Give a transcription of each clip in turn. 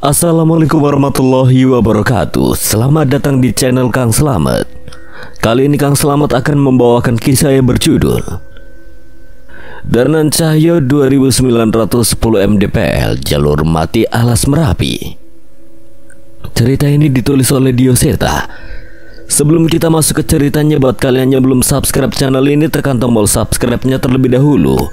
Assalamualaikum warahmatullahi wabarakatuh. Selamat datang di channel Kang Slamet. Kali ini Kang Slamet akan membawakan kisah yang berjudul Darnan Cahyo 2910 mdpl Jalur Mati Alas Merapi. Cerita ini ditulis oleh Dioseta. Sebelum kita masuk ke ceritanya, buat kalian yang belum subscribe channel ini, tekan tombol subscribe-nya terlebih dahulu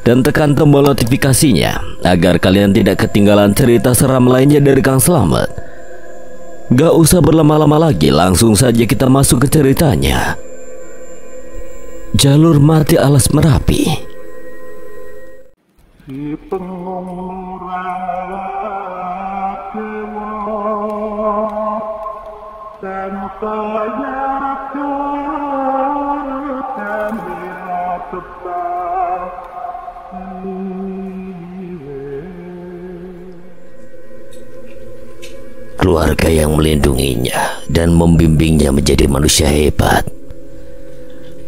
dan tekan tombol notifikasinya agar kalian tidak ketinggalan cerita seram lainnya dari Kang Slamet. Gak usah berlama-lama lagi, langsung saja kita masuk ke ceritanya. Jalur Mati Alas Merapi. Si pengung keluarga yang melindunginya dan membimbingnya menjadi manusia hebat.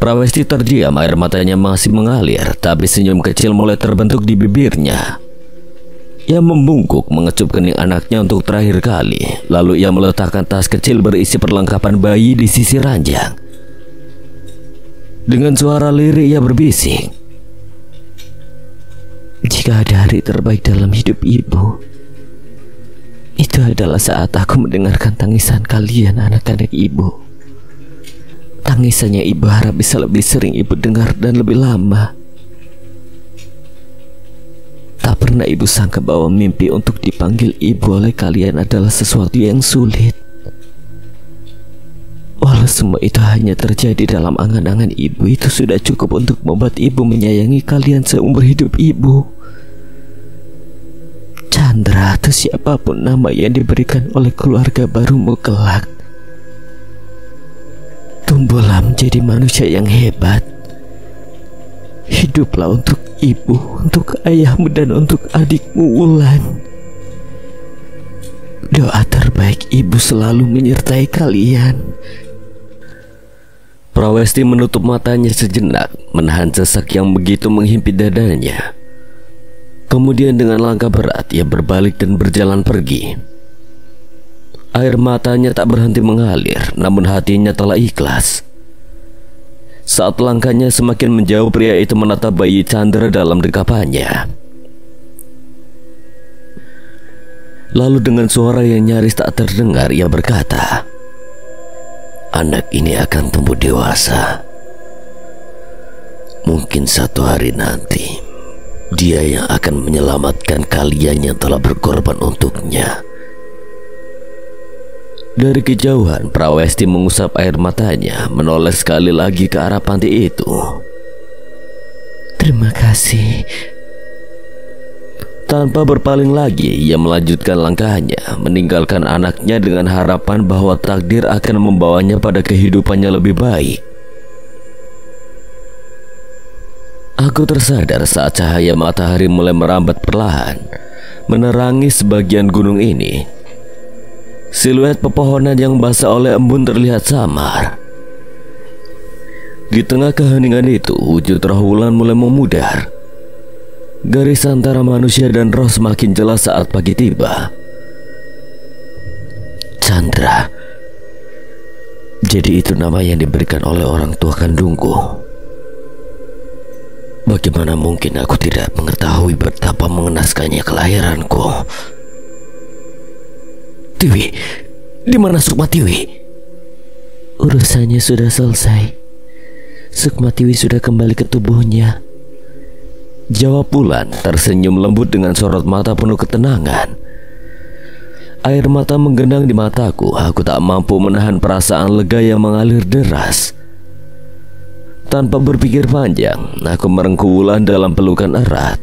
Prawesti terdiam, air matanya masih mengalir, tapi senyum kecil mulai terbentuk di bibirnya. Ia membungkuk mengecup kening anaknya untuk terakhir kali. Lalu ia meletakkan tas kecil berisi perlengkapan bayi di sisi ranjang. Dengan suara lirih ia berbisik, "Jika ada hari terbaik dalam hidup ibu, itu adalah saat aku mendengarkan tangisan kalian anak-anak ibu. Tangisannya ibu harap bisa lebih sering ibu dengar dan lebih lama. Tak pernah ibu sangka bahwa mimpi untuk dipanggil ibu oleh kalian adalah sesuatu yang sulit. Walau semua itu hanya terjadi dalam angan-angan ibu, itu sudah cukup untuk membuat ibu menyayangi kalian seumur hidup ibu. Chandra atau siapapun nama yang diberikan oleh keluarga barumu kelak, tumbuhlah menjadi manusia yang hebat. Hiduplah untuk ibu, untuk ayahmu, dan untuk adikmu Wulan. Doa terbaik ibu selalu menyertai kalian." Prawesti menutup matanya sejenak, menahan sesak yang begitu menghimpit dadanya. Kemudian dengan langkah berat ia berbalik dan berjalan pergi. Air matanya tak berhenti mengalir, namun hatinya telah ikhlas. Saat langkahnya semakin menjauh, pria itu menatap bayi Chandra dalam dekapannya. Lalu dengan suara yang nyaris tak terdengar ia berkata, "Anak ini akan tumbuh dewasa. Mungkin satu hari nanti dia yang akan menyelamatkan kalian yang telah berkorban untuknya." Dari kejauhan, Prawesti mengusap air matanya, menoleh sekali lagi ke arah panti itu. "Terima kasih." Tanpa berpaling lagi, ia melanjutkan langkahnya, meninggalkan anaknya dengan harapan bahwa takdir akan membawanya pada kehidupannya lebih baik. Aku tersadar saat cahaya matahari mulai merambat perlahan, menerangi sebagian gunung ini. Siluet pepohonan yang basah oleh embun terlihat samar. Di tengah keheningan itu, wujud roh Wulan mulai memudar. Garis antara manusia dan roh semakin jelas saat pagi tiba. Chandra. Jadi itu nama yang diberikan oleh orang tua kandungku. Bagaimana mungkin aku tidak mengetahui betapa mengenaskannya kelahiranku? Tiwi, di mana Sukma Tiwi? Urusannya sudah selesai. Sukma Tiwi sudah kembali ke tubuhnya, jawab Wulan tersenyum lembut dengan sorot mata penuh ketenangan. Air mata menggenang di mataku. Aku tak mampu menahan perasaan lega yang mengalir deras. Tanpa berpikir panjang, aku merengkuh Wulan dalam pelukan erat.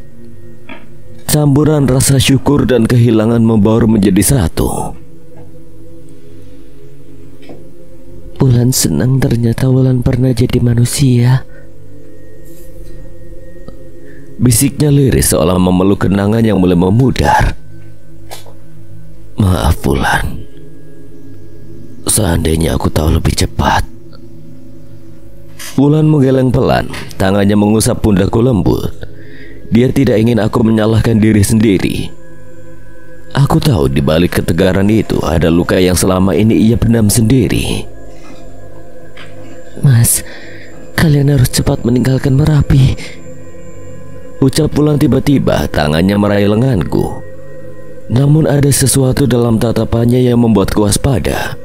Campuran rasa syukur dan kehilangan membaur menjadi satu. Wulan senang ternyata Wulan pernah jadi manusia, bisiknya lirih seolah memeluk kenangan yang mulai memudar. Maaf Wulan, seandainya aku tahu lebih cepat. Wulan menggeleng pelan, tangannya mengusap pundakku lembut. Dia tidak ingin aku menyalahkan diri sendiri. Aku tahu di balik ketegaran itu ada luka yang selama ini ia pendam sendiri. Mas, kalian harus cepat meninggalkan Merapi. Ucap Wulan tiba-tiba tangannya meraih lenganku. Namun ada sesuatu dalam tatapannya yang membuatku waspada.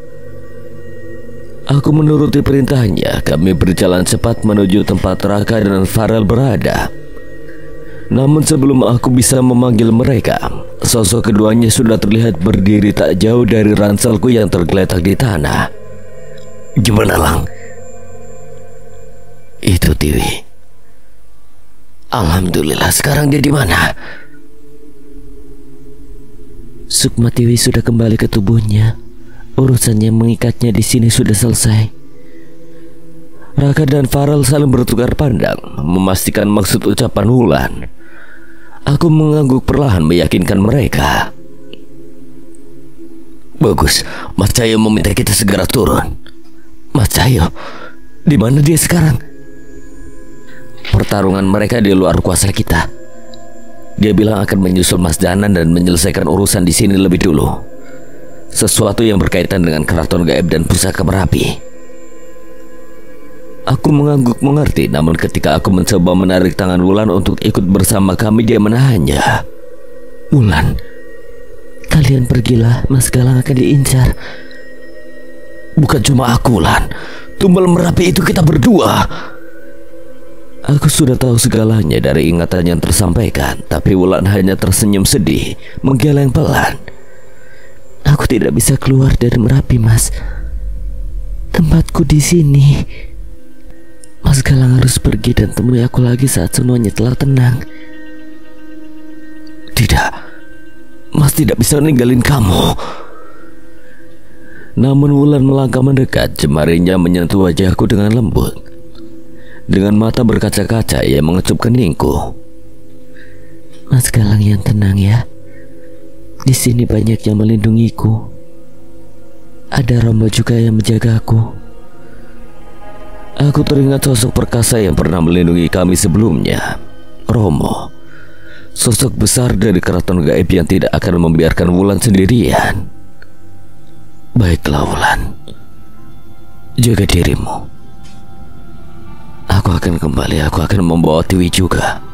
Aku menuruti perintahnya. Kami berjalan cepat menuju tempat Raka dan Farel berada. Namun sebelum aku bisa memanggil mereka, sosok keduanya sudah terlihat berdiri tak jauh dari ranselku yang tergeletak di tanah. Gimana, Lang? Itu Tiwi. Alhamdulillah, sekarang dia di mana? Sukma Tiwi sudah kembali ke tubuhnya. Urusannya mengikatnya di sini sudah selesai. Raka dan Farel saling bertukar pandang, memastikan maksud ucapan Wulan. Aku mengangguk perlahan meyakinkan mereka. Bagus, Mas Cahyo meminta kita segera turun. Mas Cahyo, di mana dia sekarang? Pertarungan mereka di luar kuasa kita. Dia bilang akan menyusul Mas Danan dan menyelesaikan urusan di sini lebih dulu. Sesuatu yang berkaitan dengan keraton gaib dan pusaka Merapi. Aku mengangguk mengerti, namun ketika aku mencoba menarik tangan Wulan untuk ikut bersama kami, dia menahannya. Wulan, kalian pergilah, Mas Galang akan diincar. Bukan cuma aku, Wulan. Tumbal Merapi itu kita berdua. Aku sudah tahu segalanya dari ingatan yang tersampaikan, tapi Wulan hanya tersenyum sedih, menggeleng pelan. Aku tidak bisa keluar dari Merapi, Mas. Tempatku di sini. Mas Galang harus pergi dan temui aku lagi saat semuanya telah tenang. Tidak, Mas tidak bisa ninggalin kamu. Namun Wulan melangkah mendekat, jemarinya menyentuh wajahku dengan lembut. Dengan mata berkaca-kaca ia mengecup keningku. Mas Galang yang tenang ya. Di sini banyak yang melindungiku. Ada Romo juga yang menjagaku. Aku teringat sosok perkasa yang pernah melindungi kami sebelumnya, Romo. Sosok besar dari keraton gaib yang tidak akan membiarkan Wulan sendirian. Baiklah Wulan, jaga dirimu. Aku akan kembali, aku akan membawa Tiwi juga.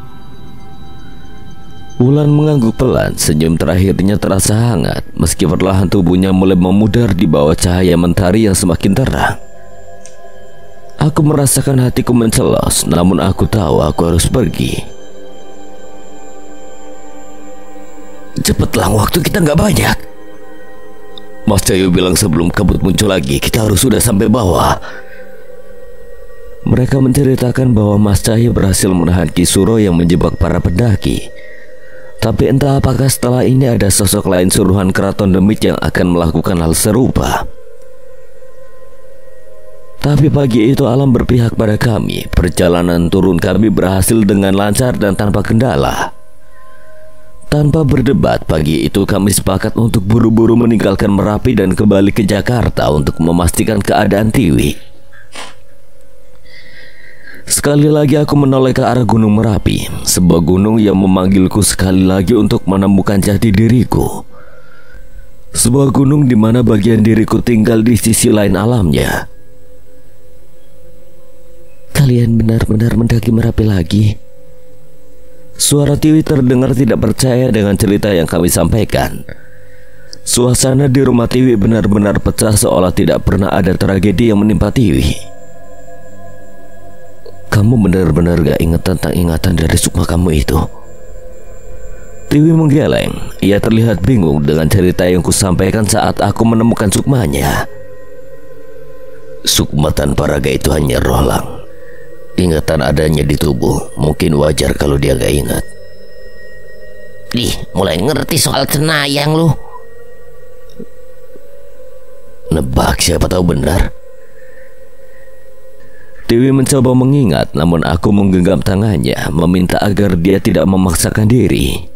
Wulan mengangguk pelan, senyum terakhirnya terasa hangat, meski perlahan tubuhnya mulai memudar di bawah cahaya mentari yang semakin terang. Aku merasakan hatiku mencelos, namun aku tahu aku harus pergi. Cepatlah, waktu kita nggak banyak. Mas Cahyo bilang sebelum kabut muncul lagi, kita harus sudah sampai bawah. Mereka menceritakan bahwa Mas Cahyo berhasil menahan Ki Suro yang menjebak para pendaki. Tapi entah apakah setelah ini ada sosok lain suruhan keraton demit yang akan melakukan hal serupa. Tapi pagi itu alam berpihak pada kami. Perjalanan turun kami berhasil dengan lancar dan tanpa kendala. Tanpa berdebat, pagi itu kami sepakat untuk buru-buru meninggalkan Merapi dan kembali ke Jakarta untuk memastikan keadaan Tiwi. Sekali lagi aku menoleh ke arah Gunung Merapi, sebuah gunung yang memanggilku sekali lagi untuk menemukan jati diriku. Sebuah gunung di mana bagian diriku tinggal di sisi lain alamnya. Kalian benar-benar mendaki Merapi lagi? Suara Tiwi terdengar tidak percaya dengan cerita yang kami sampaikan. Suasana di rumah Tiwi benar-benar pecah seolah tidak pernah ada tragedi yang menimpa Tiwi. Kamu benar-benar gak ingat tentang ingatan dari Sukma kamu itu? Tiwi menggeleng. Ia terlihat bingung dengan cerita yang kusampaikan saat aku menemukan Sukmanya. Sukma tanpa raga itu hanya roh, Lang. Ingatan adanya di tubuh. Mungkin wajar kalau dia gak ingat. Mulai ngerti soal cenayang lu. Nebak, siapa tahu benar. Tiwi mencoba mengingat, namun aku menggenggam tangannya, meminta agar dia tidak memaksakan diri.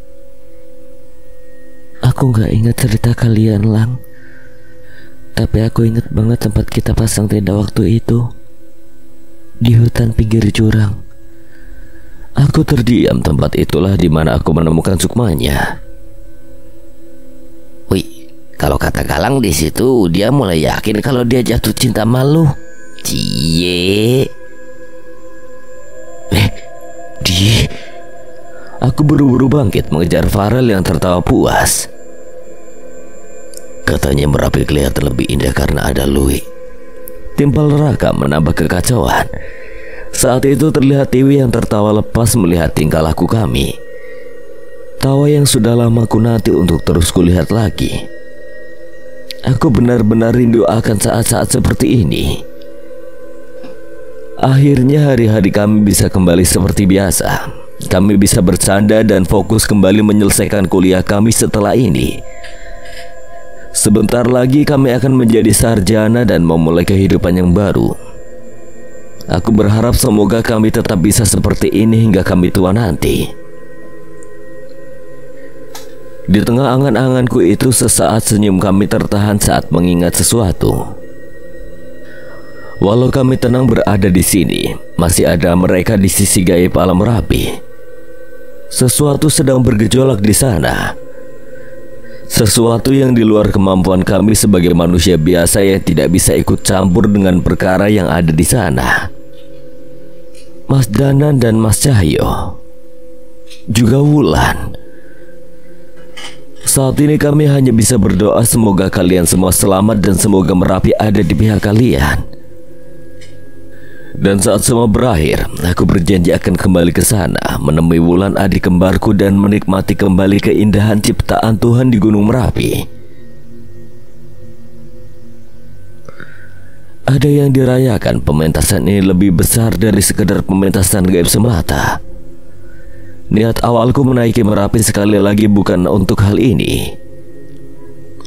Aku gak ingat cerita kalian, Lang. Tapi aku ingat banget tempat kita pasang tenda waktu itu. Di hutan pinggir jurang. Aku terdiam. Tempat itulah di mana aku menemukan Sukmanya. Kalau kata Galang di situ, dia mulai yakin kalau dia jatuh cinta sama lu. Cie. Di. Aku buru-buru bangkit mengejar Farel yang tertawa puas. Katanya Merapi kelihatan lebih indah karena ada Lui. Timpal Raka menambah kekacauan. Saat itu terlihat Tiwi yang tertawa lepas melihat tingkah laku kami. Tawa yang sudah lama ku nanti untuk terus kulihat lagi. Aku benar-benar rindu akan saat-saat seperti ini. Akhirnya hari-hari kami bisa kembali seperti biasa. Kami bisa bercanda dan fokus kembali menyelesaikan kuliah kami setelah ini. Sebentar lagi kami akan menjadi sarjana dan memulai kehidupan yang baru. Aku berharap semoga kami tetap bisa seperti ini hingga kami tua nanti. Di tengah angan-anganku itu, sesaat senyum kami tertahan saat mengingat sesuatu. Walau kami tenang berada di sini, masih ada mereka di sisi gaib alam Merapi. Sesuatu sedang bergejolak di sana. Sesuatu yang di luar kemampuan kami sebagai manusia biasa yang tidak bisa ikut campur dengan perkara yang ada di sana. Mas Danan dan Mas Cahyo, juga Wulan. Saat ini kami hanya bisa berdoa semoga kalian semua selamat dan semoga Merapi ada di pihak kalian. Dan saat semua berakhir, aku berjanji akan kembali ke sana, menemui Wulan adik kembarku dan menikmati kembali keindahan ciptaan Tuhan di Gunung Merapi. Ada yang dirayakan, pementasan ini lebih besar dari sekedar pementasan gaib semata. Niat awalku menaiki Merapi sekali lagi bukan untuk hal ini.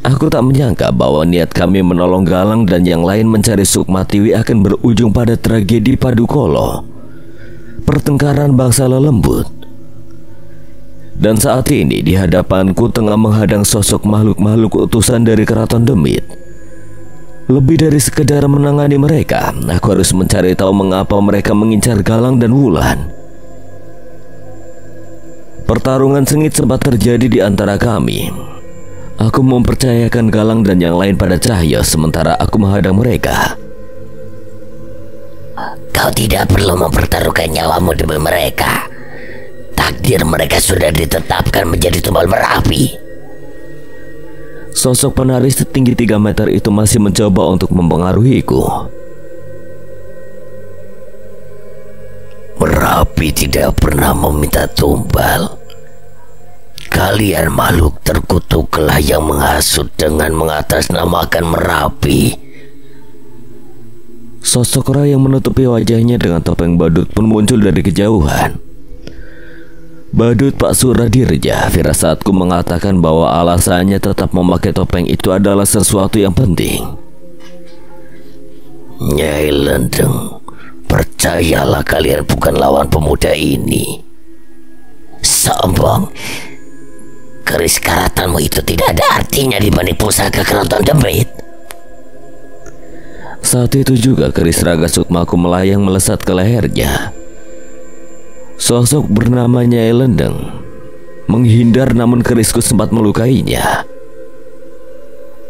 Aku tak menyangka bahwa niat kami menolong Galang dan yang lain mencari Sukmatiwi akan berujung pada tragedi Padukolo, pertengkaran bangsa lelembut. Dan saat ini di hadapanku tengah menghadang sosok makhluk-makhluk utusan dari Keraton Demit. Lebih dari sekedar menangani mereka, aku harus mencari tahu mengapa mereka mengincar Galang dan Wulan. Pertarungan sengit sempat terjadi di antara kami. Aku mempercayakan Galang dan yang lain pada Cahyo, sementara aku menghadang mereka. Kau tidak perlu mempertaruhkan nyawamu demi mereka. Takdir mereka sudah ditetapkan menjadi tumbal Merapi. Sosok penari setinggi 3 meter itu masih mencoba untuk mempengaruhiku. Merapi tidak pernah meminta tumbal. Kalian makhluk terkutuklah yang menghasut dengan mengatasnamakan Merapi. Sosok orang yang menutupi wajahnya dengan topeng badut pun muncul dari kejauhan. Badut Pak Suradirja, firasatku mengatakan bahwa alasannya tetap memakai topeng itu adalah sesuatu yang penting. Nyai Lendeng, percayalah kalian bukan lawan pemuda ini. Sombong. Keris karatanmu itu tidak ada artinya dibanding pusaka Keraton Demit. Saat itu juga keris raga sukmaku melayang melesat ke lehernya. Sosok bernama Nyai Lendeng menghindar, namun kerisku sempat melukainya.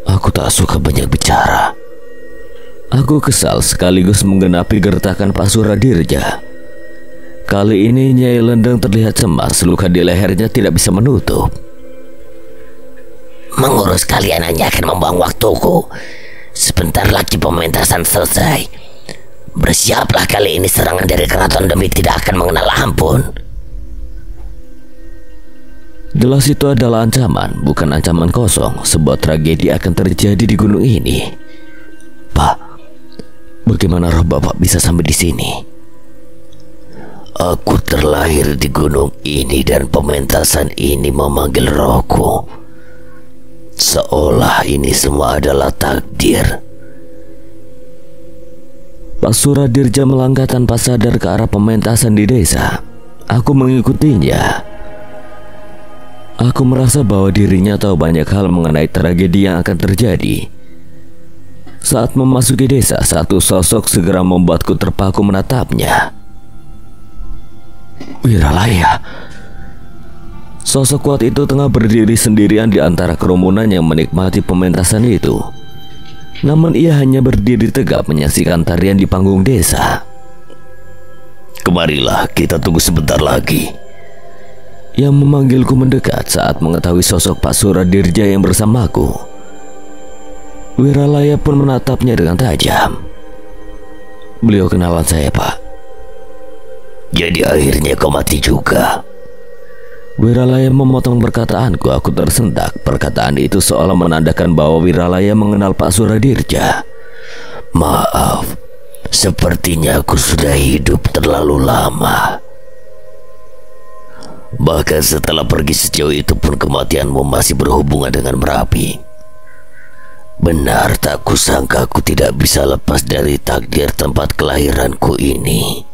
Aku tak suka banyak bicara. Aku kesal sekaligus menggenapi gertakan Pak Suradirja. Kali ini Nyai Lendeng terlihat cemas, luka di lehernya tidak bisa menutup. Mengurus kalian hanya akan membuang waktuku. Sebentar lagi pementasan selesai. Bersiaplah, kali ini serangan dari Keraton Demit tidak akan mengenal ampun. Jelas itu adalah ancaman, bukan ancaman kosong. Sebuah tragedi akan terjadi di gunung ini. Pak, bagaimana roh Bapak bisa sampai di sini? Aku terlahir di gunung ini dan pementasan ini memanggil rohku. Seolah ini semua adalah takdir. Pak Suradirja melangkah tanpa sadar ke arah pementasan di desa. Aku mengikutinya. Aku merasa bahwa dirinya tahu banyak hal mengenai tragedi yang akan terjadi. Saat memasuki desa, satu sosok segera membuatku terpaku menatapnya. Wiralaya. Sosok kuat itu tengah berdiri sendirian di antara kerumunan yang menikmati pementasan itu. Namun ia hanya berdiri tegap menyaksikan tarian di panggung desa. Kemarilah, kita tunggu sebentar lagi. Yang memanggilku mendekat saat mengetahui sosok Pak Suradirja yang bersamaku. Wiralaya pun menatapnya dengan tajam. Beliau kenalan saya, Pak. Jadi akhirnya kau mati juga. Wiralaya memotong perkataanku. Aku tersentak. Perkataan itu seolah menandakan bahwa Wiralaya mengenal Pak Suradirja. Maaf, sepertinya aku sudah hidup terlalu lama. Bahkan setelah pergi sejauh itu pun kematianmu masih berhubungan dengan Merapi. Benar tak kusangka aku tidak bisa lepas dari takdir tempat kelahiranku ini.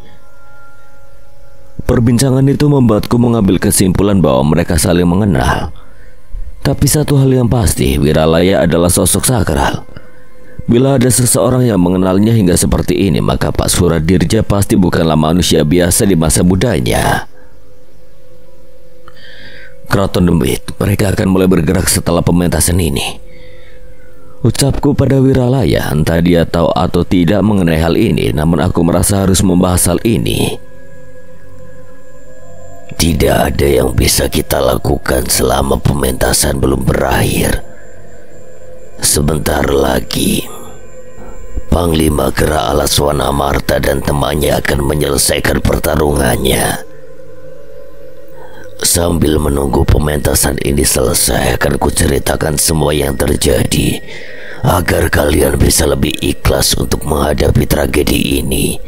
Perbincangan itu membuatku mengambil kesimpulan bahwa mereka saling mengenal. Tapi satu hal yang pasti, Wiralaya adalah sosok sakral. Bila ada seseorang yang mengenalnya hingga seperti ini, maka Pak Suradirja pasti bukanlah manusia biasa di masa mudanya. Keraton Demit, mereka akan mulai bergerak setelah pementasan ini. Ucapku pada Wiralaya, entah dia tahu atau tidak mengenai hal ini, namun aku merasa harus membahas hal ini. Tidak ada yang bisa kita lakukan selama pementasan belum berakhir. Sebentar lagi, Panglima Gera Alaswana Marta dan temannya akan menyelesaikan pertarungannya. Sambil menunggu pementasan ini selesai, akan kuceritakan semua yang terjadi agar kalian bisa lebih ikhlas untuk menghadapi tragedi ini.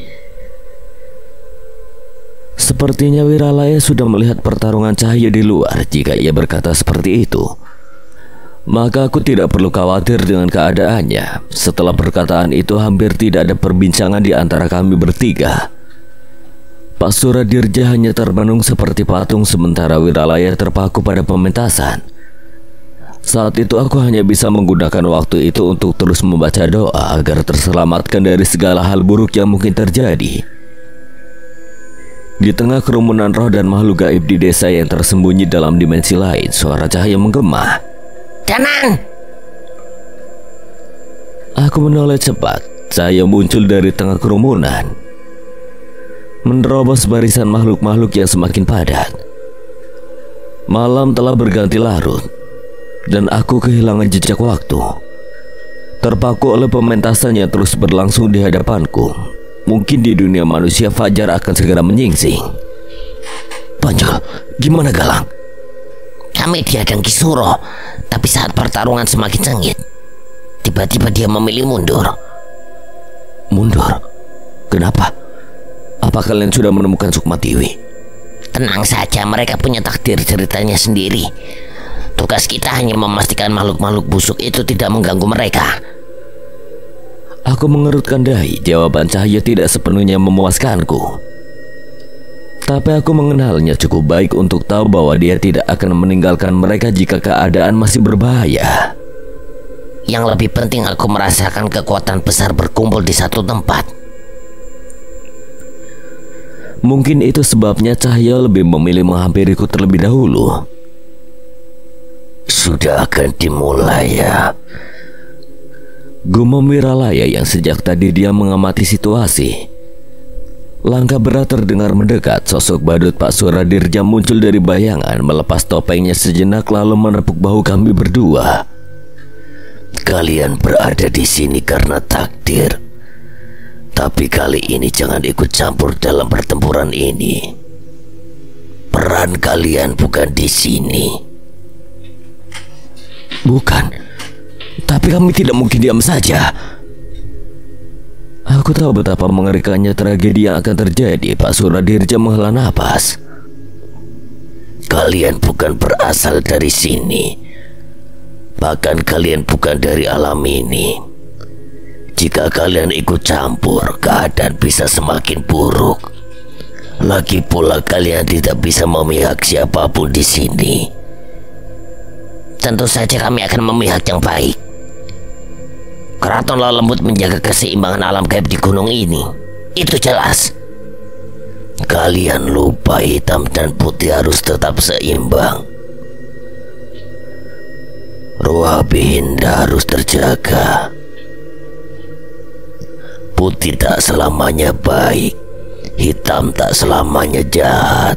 Sepertinya Wiralaya sudah melihat pertarungan cahaya di luar. Jika ia berkata seperti itu, maka aku tidak perlu khawatir dengan keadaannya. Setelah perkataan itu hampir tidak ada perbincangan di antara kami bertiga. Pak Suradirja hanya termenung seperti patung sementara Wiralaya terpaku pada pementasan. Saat itu aku hanya bisa menggunakan waktu itu untuk terus membaca doa agar terselamatkan dari segala hal buruk yang mungkin terjadi. Di tengah kerumunan roh dan makhluk gaib di desa yang tersembunyi dalam dimensi lain, suara cahaya menggema. Tenang! Aku menoleh cepat. Cahaya muncul dari tengah kerumunan, menerobos barisan makhluk-makhluk yang semakin padat. Malam telah berganti larut, dan aku kehilangan jejak waktu. Terpaku oleh pementasan yang terus berlangsung di hadapanku. Mungkin di dunia manusia fajar akan segera menyingsing. Panjol, gimana Galang? Kami dihadang Kisuro, tapi saat pertarungan semakin sengit, tiba-tiba dia memilih mundur. Mundur? Kenapa? Apa kalian sudah menemukan Sukmatiwi? Tenang saja, mereka punya takdir ceritanya sendiri. Tugas kita hanya memastikan makhluk-makhluk busuk itu tidak mengganggu mereka. Aku mengerutkan dahi. Jawaban cahaya tidak sepenuhnya memuaskanku. Tapi aku mengenalnya cukup baik untuk tahu bahwa dia tidak akan meninggalkan mereka jika keadaan masih berbahaya. Yang lebih penting, aku merasakan kekuatan besar berkumpul di satu tempat. Mungkin itu sebabnya cahaya lebih memilih menghampiriku terlebih dahulu. Sudah akan dimulai ya, gumam Wiralaya yang sejak tadi dia mengamati situasi. Langkah berat terdengar mendekat. Sosok badut Pak Suradirja muncul dari bayangan, melepas topengnya sejenak lalu menepuk bahu kami berdua. Kalian berada di sini karena takdir. Tapi kali ini jangan ikut campur dalam pertempuran ini. Peran kalian bukan di sini. Bukan. Tapi kami tidak mungkin diam saja. Aku tahu betapa mengerikannya tragedi yang akan terjadi. Pak Suradirja menghela napas. Kalian bukan berasal dari sini. Bahkan kalian bukan dari alam ini. Jika kalian ikut campur, keadaan bisa semakin buruk. Lagi pula kalian tidak bisa memihak siapapun di sini. Tentu saja kami akan memihak yang baik. Keraton Lelembut menjaga keseimbangan alam gaib di gunung ini. Itu jelas. Kalian lupa hitam dan putih harus tetap seimbang. Roh Abihinda harus terjaga. Putih tak selamanya baik, hitam tak selamanya jahat.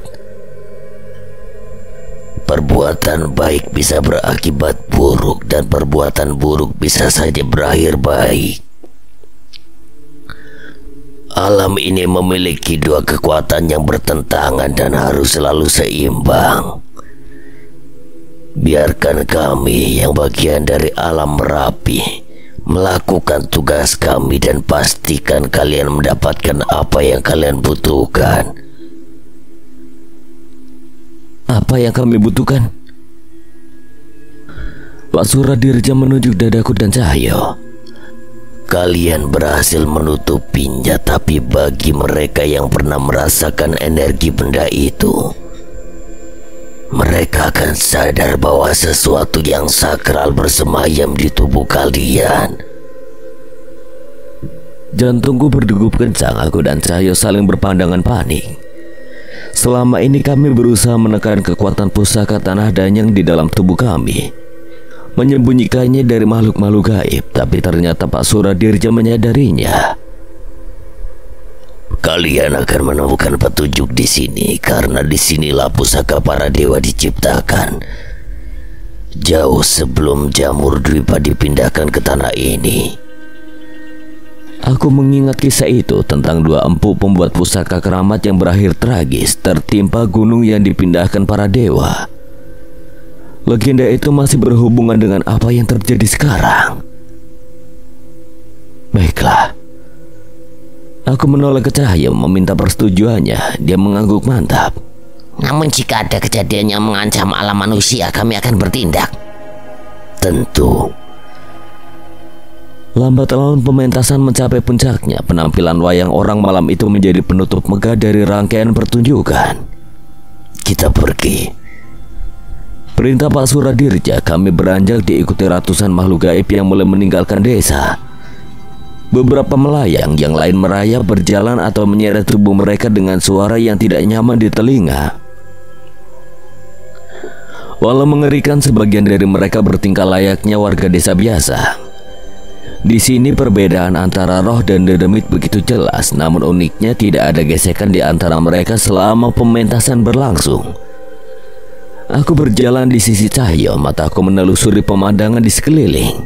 Perbuatan baik bisa berakibat buruk dan perbuatan buruk bisa saja berakhir baik. Alam ini memiliki dua kekuatan yang bertentangan dan harus selalu seimbang. Biarkan kami yang bagian dari alam Merapi melakukan tugas kami dan pastikan kalian mendapatkan apa yang kalian butuhkan. Apa yang kami butuhkan? Pak Suradirja menunjuk dadaku dan Cahyo. Kalian berhasil menutupinya, tapi bagi mereka yang pernah merasakan energi benda itu, mereka akan sadar bahwa sesuatu yang sakral bersemayam di tubuh kalian. Jantungku berdegup kencang. Aku dan Cahyo saling berpandangan panik. Selama ini kami berusaha menekan kekuatan pusaka tanah danyang di dalam tubuh kami, menyembunyikannya dari makhluk-makhluk gaib, tapi ternyata Pak Suradirja menyadarinya. Kalian akan menemukan petunjuk di sini, karena disinilah pusaka para dewa diciptakan. Jauh sebelum Jamur Dwipa dipindahkan ke tanah ini. Aku mengingat kisah itu tentang dua empu pembuat pusaka keramat yang berakhir tragis tertimpa gunung yang dipindahkan para dewa. Legenda itu masih berhubungan dengan apa yang terjadi sekarang. Baiklah. Aku menoleh ke Cahyo meminta persetujuannya. Dia mengangguk mantap. Namun jika ada kejadian yang mengancam alam manusia, kami akan bertindak. Tentu. Lambat laun pementasan mencapai puncaknya. Penampilan wayang orang malam itu menjadi penutup megah dari rangkaian pertunjukan. Kita pergi. Perintah Pak Suradirja, kami beranjak diikuti ratusan makhluk gaib yang mulai meninggalkan desa. Beberapa melayang, yang lain merayap berjalan atau menyeret tubuh mereka dengan suara yang tidak nyaman di telinga. Walau mengerikan, sebagian dari mereka bertingkah layaknya warga desa biasa. Di sini perbedaan antara roh dan dedemit begitu jelas, namun uniknya tidak ada gesekan di antara mereka selama pementasan berlangsung. Aku berjalan di sisi Cahyo, mataku menelusuri pemandangan di sekeliling.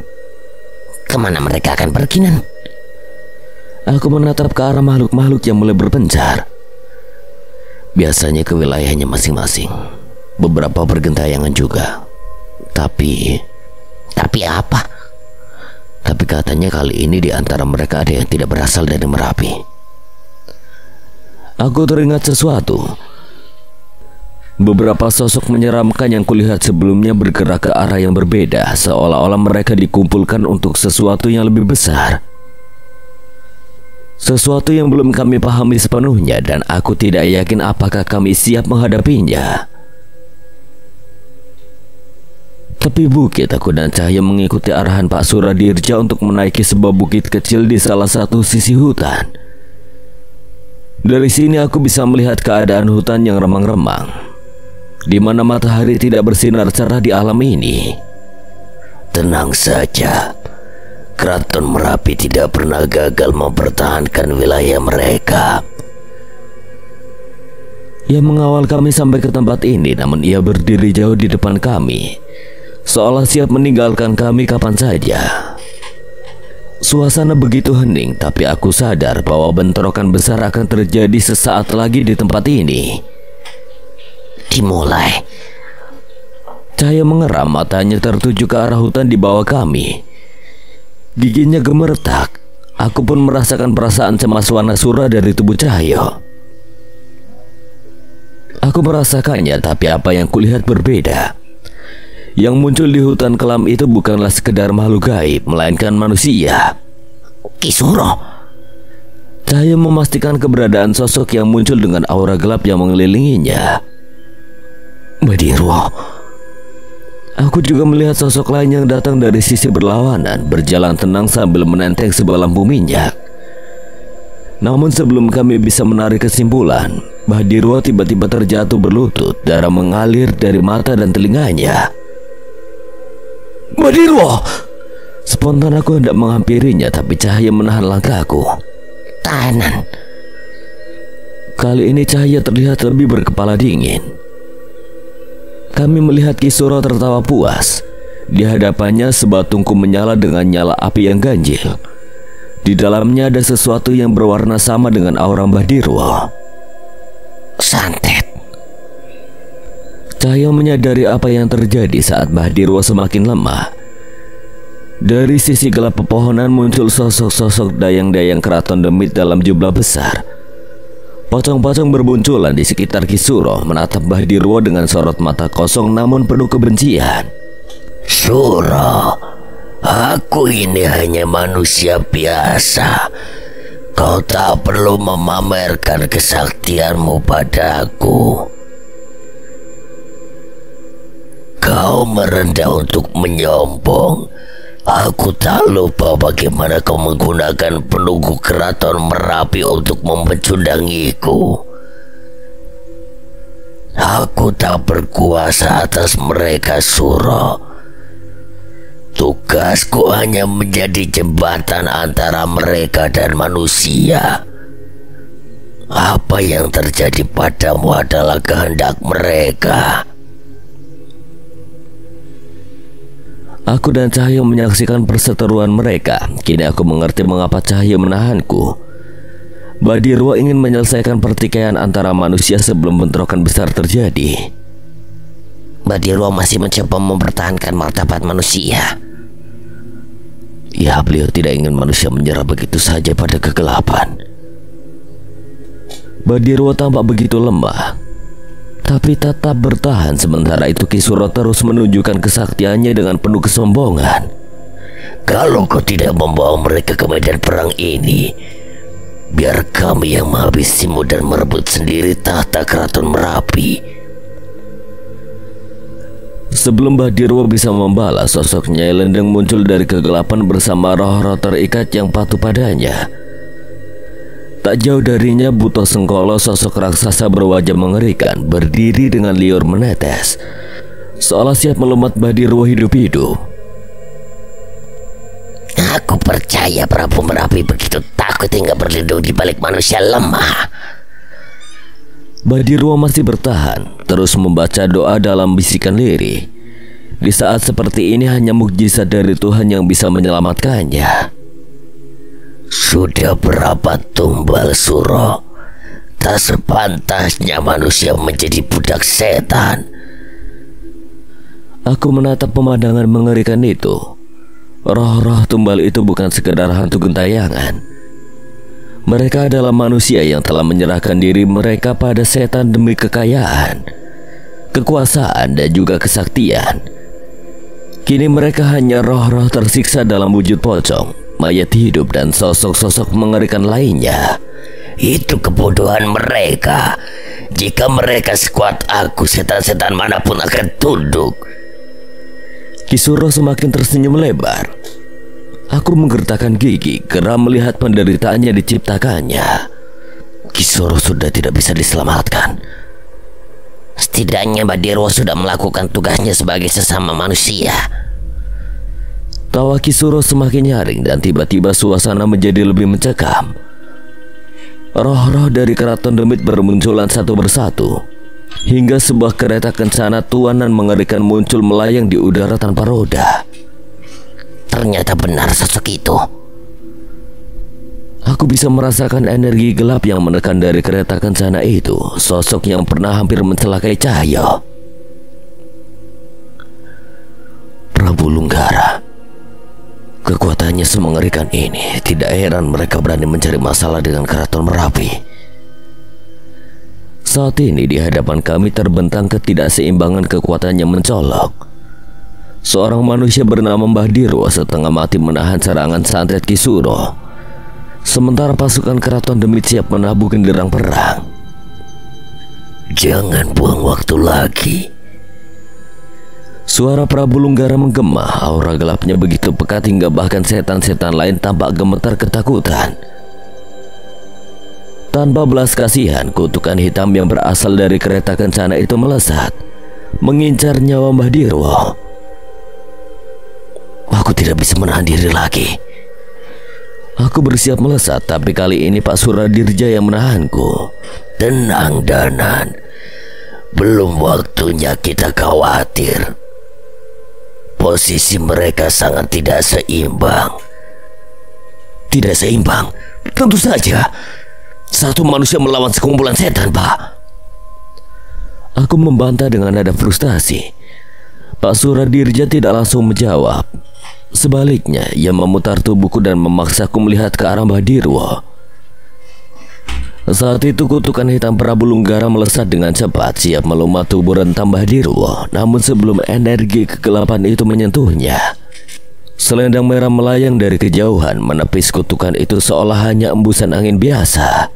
Kemana mereka akan pergi, Nan? Aku menatap ke arah makhluk-makhluk yang mulai berpencar. Biasanya ke wilayahnya masing-masing. Beberapa bergentayangan juga. Tapi apa? Tapi katanya kali ini di antara mereka ada yang tidak berasal dari Merapi. Aku teringat sesuatu. Beberapa sosok menyeramkan yang kulihat sebelumnya bergerak ke arah yang berbeda, seolah-olah mereka dikumpulkan untuk sesuatu yang lebih besar. Sesuatu yang belum kami pahami sepenuhnya, dan aku tidak yakin apakah kami siap menghadapinya. Tepi bukit, aku dan Cahyo mengikuti arahan Pak Suradirja untuk menaiki sebuah bukit kecil di salah satu sisi hutan. Dari sini aku bisa melihat keadaan hutan yang remang-remang, di mana matahari tidak bersinar cerah di alam ini. Tenang saja, Keraton Merapi tidak pernah gagal mempertahankan wilayah mereka. Ia mengawal kami sampai ke tempat ini, namun ia berdiri jauh di depan kami, seolah siap meninggalkan kami kapan saja. Suasana begitu hening, tapi aku sadar bahwa bentrokan besar akan terjadi sesaat lagi di tempat ini. Dimulai. Cahyo mengeram, matanya tertuju ke arah hutan di bawah kami. Giginya gemeretak. Aku pun merasakan perasaan cemas Wanasura dari tubuh Cahyo. Aku merasakannya, tapi apa yang kulihat berbeda. Yang muncul di hutan kelam itu bukanlah sekedar makhluk gaib, melainkan manusia. Ki Suro. Cahyo memastikan keberadaan sosok yang muncul dengan aura gelap yang mengelilinginya. Badirwo. Aku juga melihat sosok lain yang datang dari sisi berlawanan, berjalan tenang sambil menenteng sebuah lampu minyak. Namun sebelum kami bisa menarik kesimpulan, Badirwo tiba-tiba terjatuh berlutut, darah mengalir dari mata dan telinganya. Badirwo! Spontan aku hendak menghampirinya, tapi Cahaya menahan langkahku. Tahanan. Kali ini Cahaya terlihat lebih berkepala dingin. Kami melihat Ki Suro tertawa puas. Di hadapannya sebuah tungku menyala dengan nyala api yang ganjil. Di dalamnya ada sesuatu yang berwarna sama dengan aura Badirwo. Santet. Cahaya menyadari apa yang terjadi saat Badirwo semakin lemah. Dari sisi gelap pepohonan muncul sosok-sosok dayang-dayang keraton demit dalam jumlah besar. Pocong-pocong berbunculan di sekitar Ki Suro menatap Badirwo dengan sorot mata kosong namun penuh kebencian. Suro, aku ini hanya manusia biasa. Kau tak perlu memamerkan kesaktianmu padaku. Kau merendah untuk menyombong. Aku tak lupa bagaimana kau menggunakan penunggu keraton Merapi untuk mempecudangiku. Aku tak berkuasa atas mereka, Suro. Tugasku hanya menjadi jembatan antara mereka dan manusia. Apa yang terjadi padamu adalah kehendak mereka. Aku dan Cahaya menyaksikan perseteruan mereka. Kini aku mengerti mengapa Cahaya menahanku. Badirwo ingin menyelesaikan pertikaian antara manusia sebelum bentrokan besar terjadi. Badirwo masih mencoba mempertahankan martabat manusia. Ya, beliau tidak ingin manusia menyerah begitu saja pada kegelapan. Badirwo tampak begitu lemah, tapi tetap bertahan. Sementara itu Ki Suro terus menunjukkan kesaktiannya dengan penuh kesombongan. Kalau kau tidak membawa mereka ke medan perang ini, biar kami yang menghabisimu dan merebut sendiri tahta keraton Merapi. Sebelum Badirwo bisa membalas, sosok Nyai Lendeng muncul dari kegelapan bersama roh-roh terikat yang patuh padanya. Tak jauh darinya Buto Sengkolo, sosok raksasa berwajah mengerikan, berdiri dengan liur menetes, seolah siap melumat Badirwo hidup-hidup. Aku percaya Prabu Merapi begitu takut hingga berlindung di balik manusia lemah. Badirwo masih bertahan, terus membaca doa dalam bisikan lirih. Di saat seperti ini hanya mukjizat dari Tuhan yang bisa menyelamatkannya. Sudah berapa tumbal, Suro? Tak sepantasnya manusia menjadi budak setan. Aku menatap pemandangan mengerikan itu. Roh-roh tumbal itu bukan sekedar hantu gentayangan. Mereka adalah manusia yang telah menyerahkan diri mereka pada setan demi kekayaan, kekuasaan, dan juga kesaktian. Kini mereka hanya roh-roh tersiksa dalam wujud pocong, mayat hidup, dan sosok-sosok mengerikan lainnya. Itu kebodohan mereka. Jika mereka sekuat aku, setan-setan manapun akan tunduk. Ki Suro semakin tersenyum lebar. Aku menggertakkan gigi geram melihat penderitaannya diciptakannya. Ki Suro sudah tidak bisa diselamatkan. Setidaknya Badirwo sudah melakukan tugasnya sebagai sesama manusia. Tawa Ki Suro semakin nyaring dan tiba-tiba suasana menjadi lebih mencekam. Roh-roh dari keraton demit bermunculan satu persatu, hingga sebuah kereta kencana tua dan mengerikan muncul melayang di udara tanpa roda. Ternyata benar sosok itu. Aku bisa merasakan energi gelap yang menekan dari kereta kencana itu, sosok yang pernah hampir mencelakai Cahaya. Prabu Lunggara. Kekuatannya semengerikan ini, tidak heran mereka berani mencari masalah dengan keraton Merapi. Saat ini di hadapan kami terbentang ketidakseimbangan kekuatan yang mencolok. Seorang manusia bernama Badirwo setengah mati menahan serangan santet Ki Suro, sementara pasukan keraton demit siap menabuh genderang perang. Jangan buang waktu lagi. Suara Prabu Lunggara menggema, aura gelapnya begitu pekat hingga bahkan setan-setan lain tampak gemetar ketakutan. Tanpa belas kasihan, kutukan hitam yang berasal dari kereta kencana itu melesat, mengincar nyawa Badirwo. Aku tidak bisa menahan diri lagi. Aku bersiap melesat, tapi kali ini Pak Suradirja yang menahanku. Tenang, Danan. Belum waktunya kita khawatir. Posisi mereka sangat tidak seimbang. Tidak seimbang? Tentu saja. Satu manusia melawan sekumpulan setan, Pak. Aku membantah dengan nada frustasi. Pak Suradirja tidak langsung menjawab. Sebaliknya, ia memutar tubuhku dan memaksaku melihat ke arah Badirwo. Saat itu kutukan hitam Prabu Lunggara melesat dengan cepat, siap melumat tubuh rentam Badirwo. Namun sebelum energi kegelapan itu menyentuhnya, selendang merah melayang dari kejauhan menepis kutukan itu seolah hanya embusan angin biasa.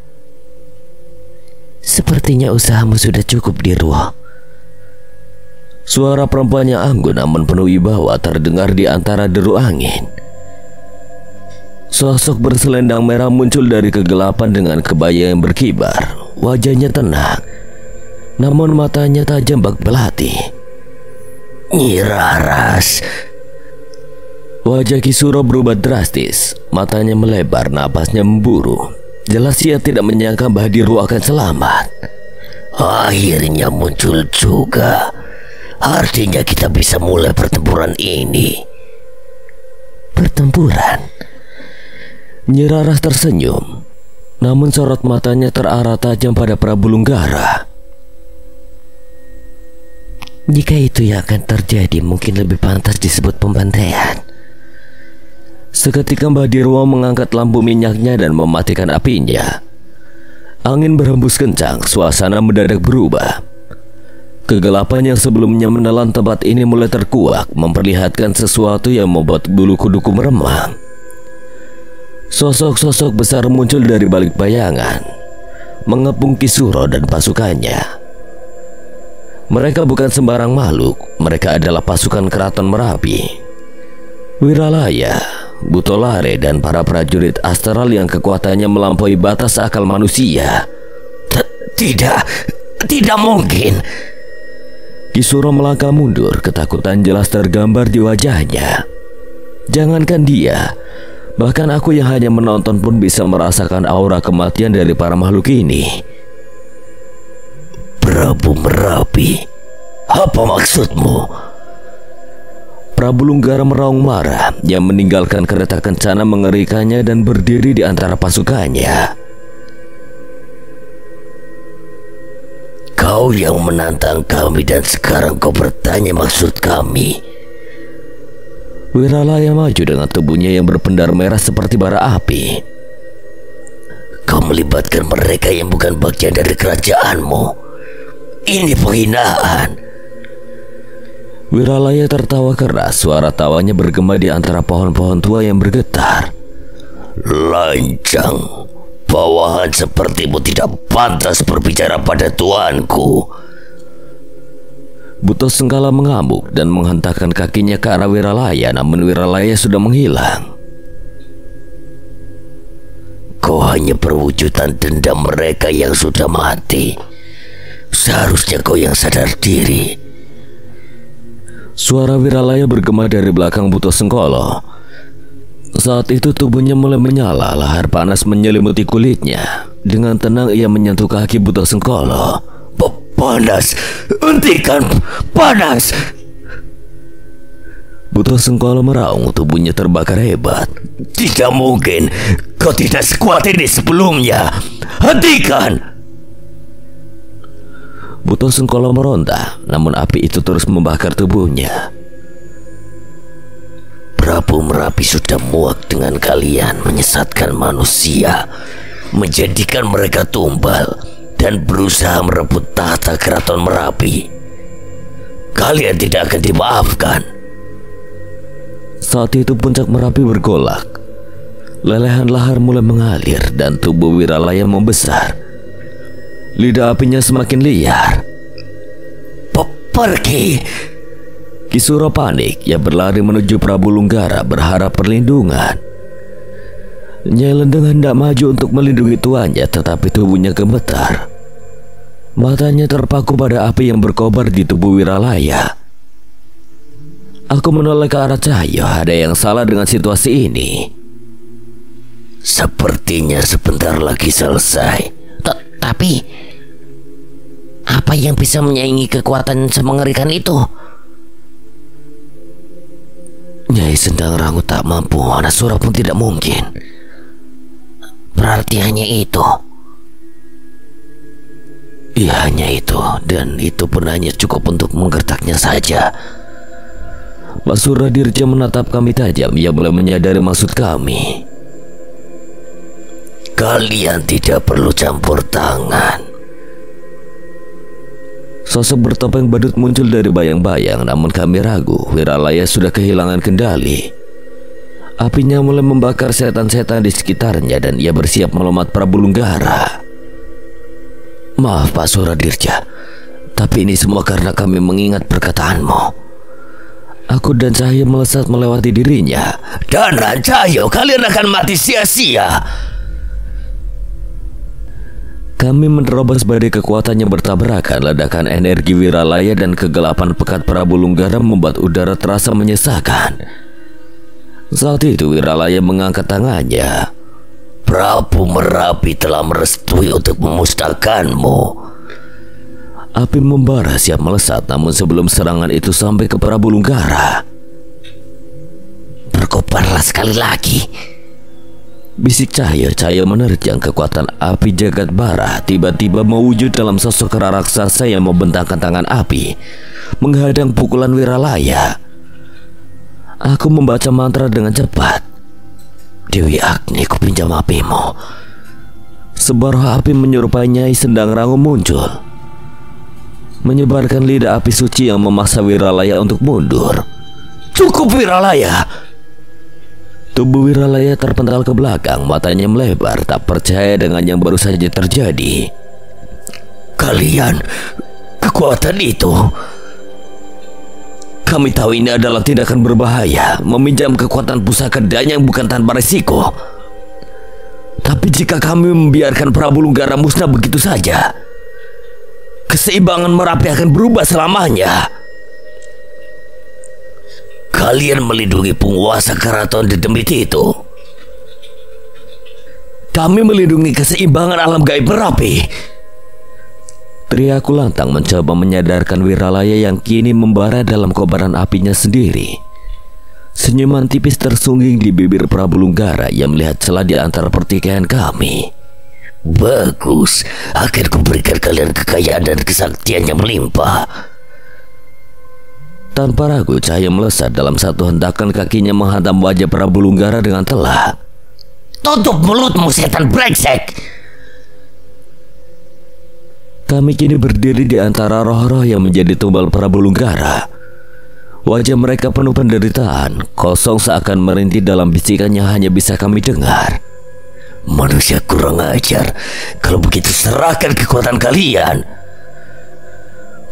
Sepertinya usahamu sudah cukup, Dirwo. Suara perempuan yang anggun namun penuh wibawa terdengar di antara deru angin. Sosok berselendang merah muncul dari kegelapan dengan kebaya yang berkibar. Wajahnya tenang, namun matanya tajam bak belati. Nyi Raras. Wajah Ki Suro berubah drastis. Matanya melebar, napasnya memburu. Jelas ia tidak menyangka Badirwo akan selamat. Akhirnya muncul juga. Artinya kita bisa mulai pertempuran ini. Pertempuran? Nyi Raras tersenyum, namun sorot matanya terarah tajam pada Prabu Lunggara. Jika itu yang akan terjadi, mungkin lebih pantas disebut pembantaian. Seketika Badirwo mengangkat lampu minyaknya dan mematikan apinya. Angin berhembus kencang, suasana mendadak berubah. Kegelapan yang sebelumnya menelan tempat ini mulai terkuak, memperlihatkan sesuatu yang membuat bulu kuduku meremang. Sosok-sosok besar muncul dari balik bayangan, mengepung Ki Suro dan pasukannya. Mereka bukan sembarang makhluk, mereka adalah pasukan Keraton Merapi. Wiralaya, Butolare, dan para prajurit astral yang kekuatannya melampaui batas akal manusia. Tidak mungkin. Ki Suro melangkah mundur, ketakutan jelas tergambar di wajahnya. Jangankan dia, bahkan aku yang hanya menonton pun bisa merasakan aura kematian dari para makhluk ini. Prabu Merapi, apa maksudmu? Prabu Lunggara meraung marah. Dia meninggalkan kereta kencana mengerikannya dan berdiri di antara pasukannya. Kau yang menantang kami dan sekarang kau bertanya maksud kami. Wiralaya maju dengan tubuhnya yang berpendar merah seperti bara api. Kau melibatkan mereka yang bukan bagian dari kerajaanmu. Ini penghinaan. Wiralaya tertawa keras, suara tawanya bergema di antara pohon-pohon tua yang bergetar. Lancang, bawahan sepertimu tidak pantas berbicara pada tuanku. Buto Senggala mengamuk dan menghentakkan kakinya ke arah Wiralaya, namun Wiralaya sudah menghilang. Kau hanya perwujudan dendam mereka yang sudah mati. Seharusnya kau yang sadar diri. Suara Wiralaya bergema dari belakang Buto Senggala. Saat itu tubuhnya mulai menyala, lahar panas menyelimuti kulitnya. Dengan tenang ia menyentuh kaki Buto Senggala. Panas, hentikan, panas. Buto Senggala meraung, tubuhnya terbakar hebat. Tidak mungkin, kau tidak sekuat ini sebelumnya. Hentikan. Buto Senggala meronta, namun api itu terus membakar tubuhnya. Prabu Merapi sudah muak dengan kalian menyesatkan manusia, menjadikan mereka tumbal, dan berusaha merebut tahta Keraton Merapi. Kalian tidak akan dimaafkan. Saat itu puncak Merapi bergolak. Lelehan lahar mulai mengalir dan tubuh Wiralaya membesar. Lidah apinya semakin liar. Pergi. Ki Suro panik, ia berlari menuju Prabu Lunggara berharap perlindungan. Nyai Lendeng hendak maju untuk melindungi tuannya, tetapi tubuhnya gemetar. Matanya terpaku pada api yang berkobar di tubuh Wiralaya. Aku menoleh ke arah Cahyo. Ada yang salah dengan situasi ini. Sepertinya sebentar lagi selesai. Tapi apa yang bisa menyaingi kekuatan semengerikan itu? Nyai Sendang Rangu tak mampu, Anasura pun tidak mungkin. Berarti hanya itu. Ya, hanya itu, dan itu pun hanya cukup untuk menggertaknya saja. Pak Suradirja menatap kami tajam. Ia mulai menyadari maksud kami. Kalian tidak perlu campur tangan. Sosok bertopeng badut muncul dari bayang-bayang, namun kami ragu. Wiralaya sudah kehilangan kendali. Apinya mulai membakar setan-setan di sekitarnya dan ia bersiap melumat Prabu Lunggara. Maaf Pak Suradirja, tapi ini semua karena kami mengingat perkataanmu. Aku dan Cahyo melesat melewati dirinya. Danan Cahyo, kalian akan mati sia-sia. Kami menerobos badai kekuatannya bertabrakan. Ledakan energi Wiralaya dan kegelapan pekat Prabu Lunggara membuat udara terasa menyesakan. Saat itu Wiralaya mengangkat tangannya. Prabu Merapi telah merestui untuk memusnahkanmu. Api membara siap melesat, namun sebelum serangan itu sampai ke Prabu Lunggara. Berkobarlah sekali lagi, bisik Cahyo. Cahyo menerjang kekuatan api jagat bara. Tiba-tiba mewujud dalam sosok kera raksasa yang membentangkan tangan api, menghadang pukulan Wiralaya. Aku membaca mantra dengan cepat. Dewi Agni, kupinjam apimu. Sebuah api menyerupai Nyai Sendang Rangu muncul, menyebarkan lidah api suci yang memaksa Wiralaya untuk mundur. Cukup Wiralaya! Tubuh Wiralaya terpental ke belakang, matanya melebar, tak percaya dengan yang baru saja terjadi. Kalian, kekuatan itu. Kami tahu ini adalah tindakan berbahaya, meminjam kekuatan pusaka danyang bukan tanpa risiko. Tapi jika kami membiarkan Prabu Lunggara musnah begitu saja, keseimbangan Merapi akan berubah selamanya. Kalian melindungi penguasa keraton Dedemit itu. Kami melindungi keseimbangan alam gaib Merapi. Teriakku lantang mencoba menyadarkan Wiralaya yang kini membara dalam kobaran apinya sendiri. Senyuman tipis tersungging di bibir Prabu Lunggara yang melihat celah di antara pertikaian kami. Bagus, akan kuberikan kalian kekayaan dan kesaktian yang melimpah. Tanpa ragu, Cahyo melesat. Dalam satu hentakan kakinya menghantam wajah Prabu Lunggara dengan telak. Tutup mulutmu setan brengsek! Kami kini berdiri di antara roh-roh yang menjadi tumbal Prabu Lunggara. Wajah mereka penuh penderitaan, kosong seakan merintih dalam bisikan yang hanya bisa kami dengar. Manusia kurang ajar, kalau begitu serahkan kekuatan kalian.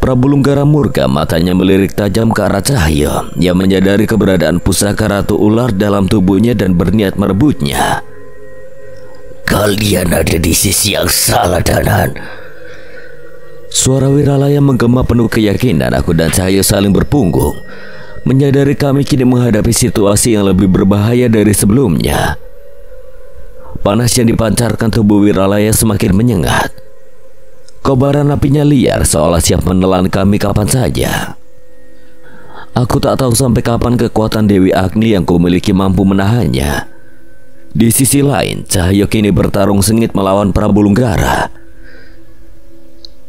Prabu Lunggara murka, matanya melirik tajam ke arah Cahyo. Ia menyadari keberadaan pusaka Ratu Ular dalam tubuhnya dan berniat merebutnya. Kalian ada di sisi yang salah, Danan. Suara Wiralaya menggema penuh keyakinan. Aku dan Cahyo saling berpunggung, menyadari kami kini menghadapi situasi yang lebih berbahaya dari sebelumnya. Panas yang dipancarkan tubuh Wiralaya semakin menyengat. Kobaran apinya liar, seolah siap menelan kami kapan saja. Aku tak tahu sampai kapan kekuatan Dewi Agni yang kumiliki mampu menahannya. Di sisi lain, Cahyo kini bertarung sengit melawan Prabu Lunggara.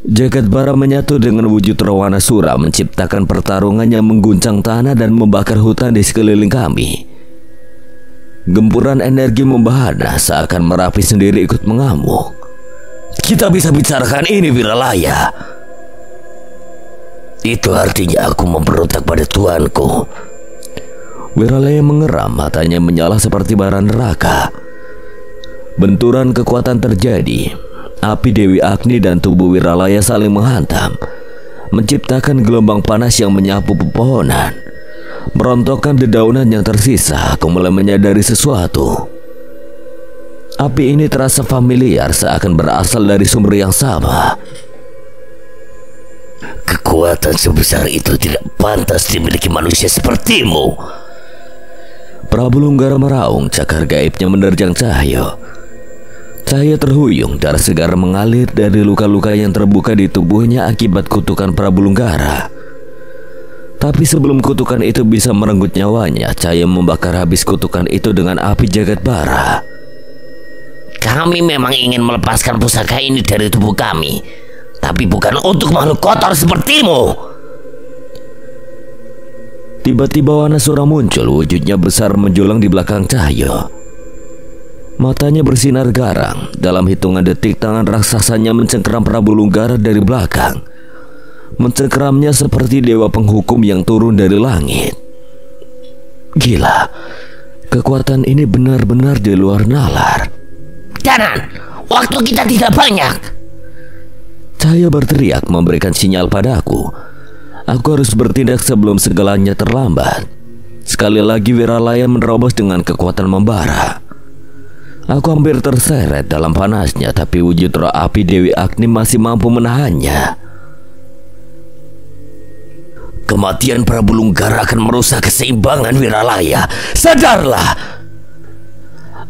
Jagat bara menyatu dengan wujud Rawana Sura, menciptakan pertarungan yang mengguncang tanah dan membakar hutan di sekeliling kami. Gempuran energi membahana, seakan Merapi sendiri ikut mengamuk. Kita bisa bicarakan ini, Wiralaya. Itu artinya aku memberontak pada tuanku. Wiralaya mengeram, matanya menyala seperti bara neraka. Benturan kekuatan terjadi. Api Dewi Agni dan tubuh Wiralaya saling menghantam, menciptakan gelombang panas yang menyapu pepohonan, merontokkan dedaunan yang tersisa. Aku mulai menyadari sesuatu. Api ini terasa familiar, seakan berasal dari sumber yang sama. Kekuatan sebesar itu tidak pantas dimiliki manusia sepertimu. Prabu Lunggara meraung, cakar gaibnya menerjang Cahyo. Cahyo terhuyung, darah segar mengalir dari luka-luka yang terbuka di tubuhnya akibat kutukan Prabu Lunggara. Tapi sebelum kutukan itu bisa merenggut nyawanya, Cahyo membakar habis kutukan itu dengan api jagat bara. Kami memang ingin melepaskan pusaka ini dari tubuh kami, tapi bukan untuk makhluk kotor sepertimu. Tiba-tiba Wanasura muncul, wujudnya besar menjulang di belakang Cahyo. Matanya bersinar garang. Dalam hitungan detik tangan raksasanya mencengkeram Prabu Lunggara dari belakang. Mencengkeramnya seperti dewa penghukum yang turun dari langit. Gila, kekuatan ini benar-benar di luar nalar. Jangan, waktu kita tidak banyak. Cahyo berteriak memberikan sinyal padaku. Aku harus bertindak sebelum segalanya terlambat. Sekali lagi Wiralaya menerobos dengan kekuatan membara. Aku hampir terseret dalam panasnya, tapi wujud roh api Dewi Agni masih mampu menahannya. Kematian Prabu Lunggara akan merusak keseimbangan Wiralaya. Sadarlah!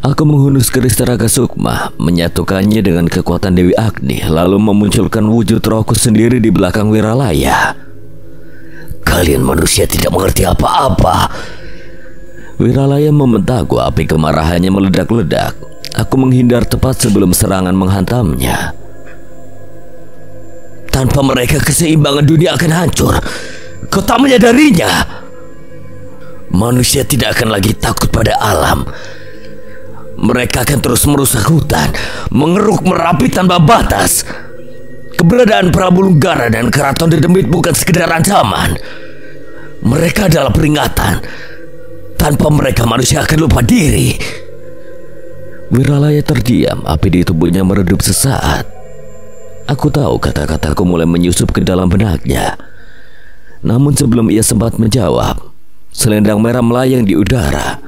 Aku menghunus keris Teraga Sukma, menyatukannya dengan kekuatan Dewi Agni, lalu memunculkan wujud rohku sendiri di belakang Wiralaya. Kalian manusia tidak mengerti apa-apa. Wiralaya membentakku, api kemarahannya meledak-ledak. Aku menghindar tepat sebelum serangan menghantamnya. Tanpa mereka keseimbangan dunia akan hancur. Kau tak menyadarinya? Manusia tidak akan lagi takut pada alam. Mereka akan terus merusak hutan, mengeruk Merapi tanpa batas. Keberadaan Prabu Lunggara dan Keraton Dedemit bukan sekedar ancaman. Mereka adalah peringatan. Tanpa mereka manusia akan lupa diri. Wiralaya terdiam, api di tubuhnya meredup sesaat. Aku tahu kata-kataku mulai menyusup ke dalam benaknya. Namun sebelum ia sempat menjawab, selendang merah melayang di udara.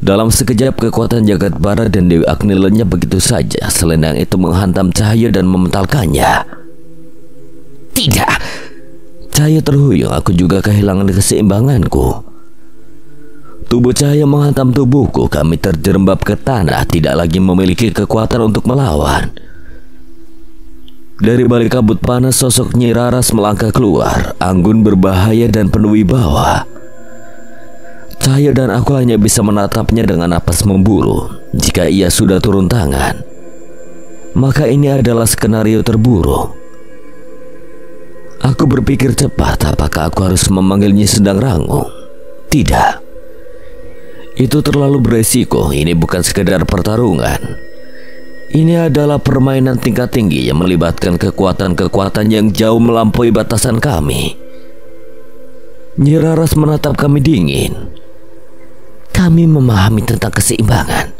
Dalam sekejap kekuatan jagat bara dan Dewi Agni lenyap begitu saja. Selendang itu menghantam Cahyo dan mementalkannya. Tidak. Cahyo terhuyung, aku juga kehilangan keseimbanganku. Tubuh Cahyo menghantam tubuhku, kami terjerembab ke tanah, tidak lagi memiliki kekuatan untuk melawan. Dari balik kabut panas sosok Nyi Raras melangkah keluar, anggun, berbahaya dan penuh wibawa. Cahyo dan aku hanya bisa menatapnya dengan napas memburu. Jika ia sudah turun tangan, maka ini adalah skenario terburuk. Aku berpikir cepat, apakah aku harus memanggil Nyi Sendang Rangung? Tidak. Itu terlalu beresiko, ini bukan sekedar pertarungan. Ini adalah permainan tingkat tinggi yang melibatkan kekuatan-kekuatan yang jauh melampaui batasan kami. Nyi Raras menatap kami dingin. Kami memahami tentang keseimbangan,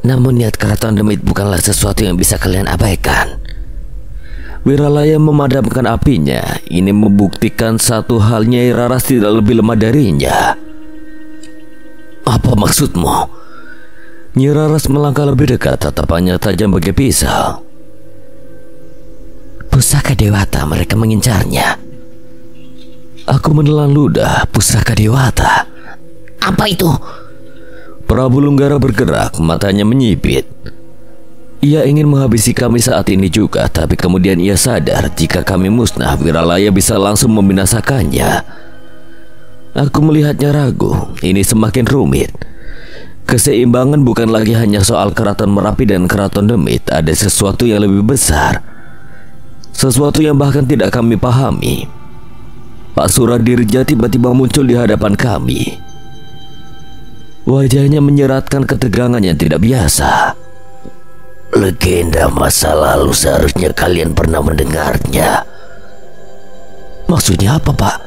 namun niat Keraton Demit bukanlah sesuatu yang bisa kalian abaikan. Wiralaya memadamkan apinya. Ini membuktikan satu hal, Nyai Raras tidak lebih lemah darinya. Apa maksudmu? Nyi Raras melangkah lebih dekat, tatapannya tajam bagai pisau. Pusaka Dewata, mereka mengincarnya. Aku menelan ludah. Pusaka Dewata? Apa itu? Prabu Lunggara bergerak, matanya menyipit. Ia ingin menghabisi kami saat ini juga, tapi kemudian ia sadar jika kami musnah, Wiralaya bisa langsung membinasakannya. Aku melihatnya ragu. Ini semakin rumit. Keseimbangan bukan lagi hanya soal Keraton Merapi dan Keraton Demit. Ada sesuatu yang lebih besar, sesuatu yang bahkan tidak kami pahami. Pak Suradirja tiba-tiba muncul di hadapan kami. Wajahnya menyeratkan ketegangan yang tidak biasa. Legenda masa lalu seharusnya kalian pernah mendengarnya. Maksudnya apa, Pak?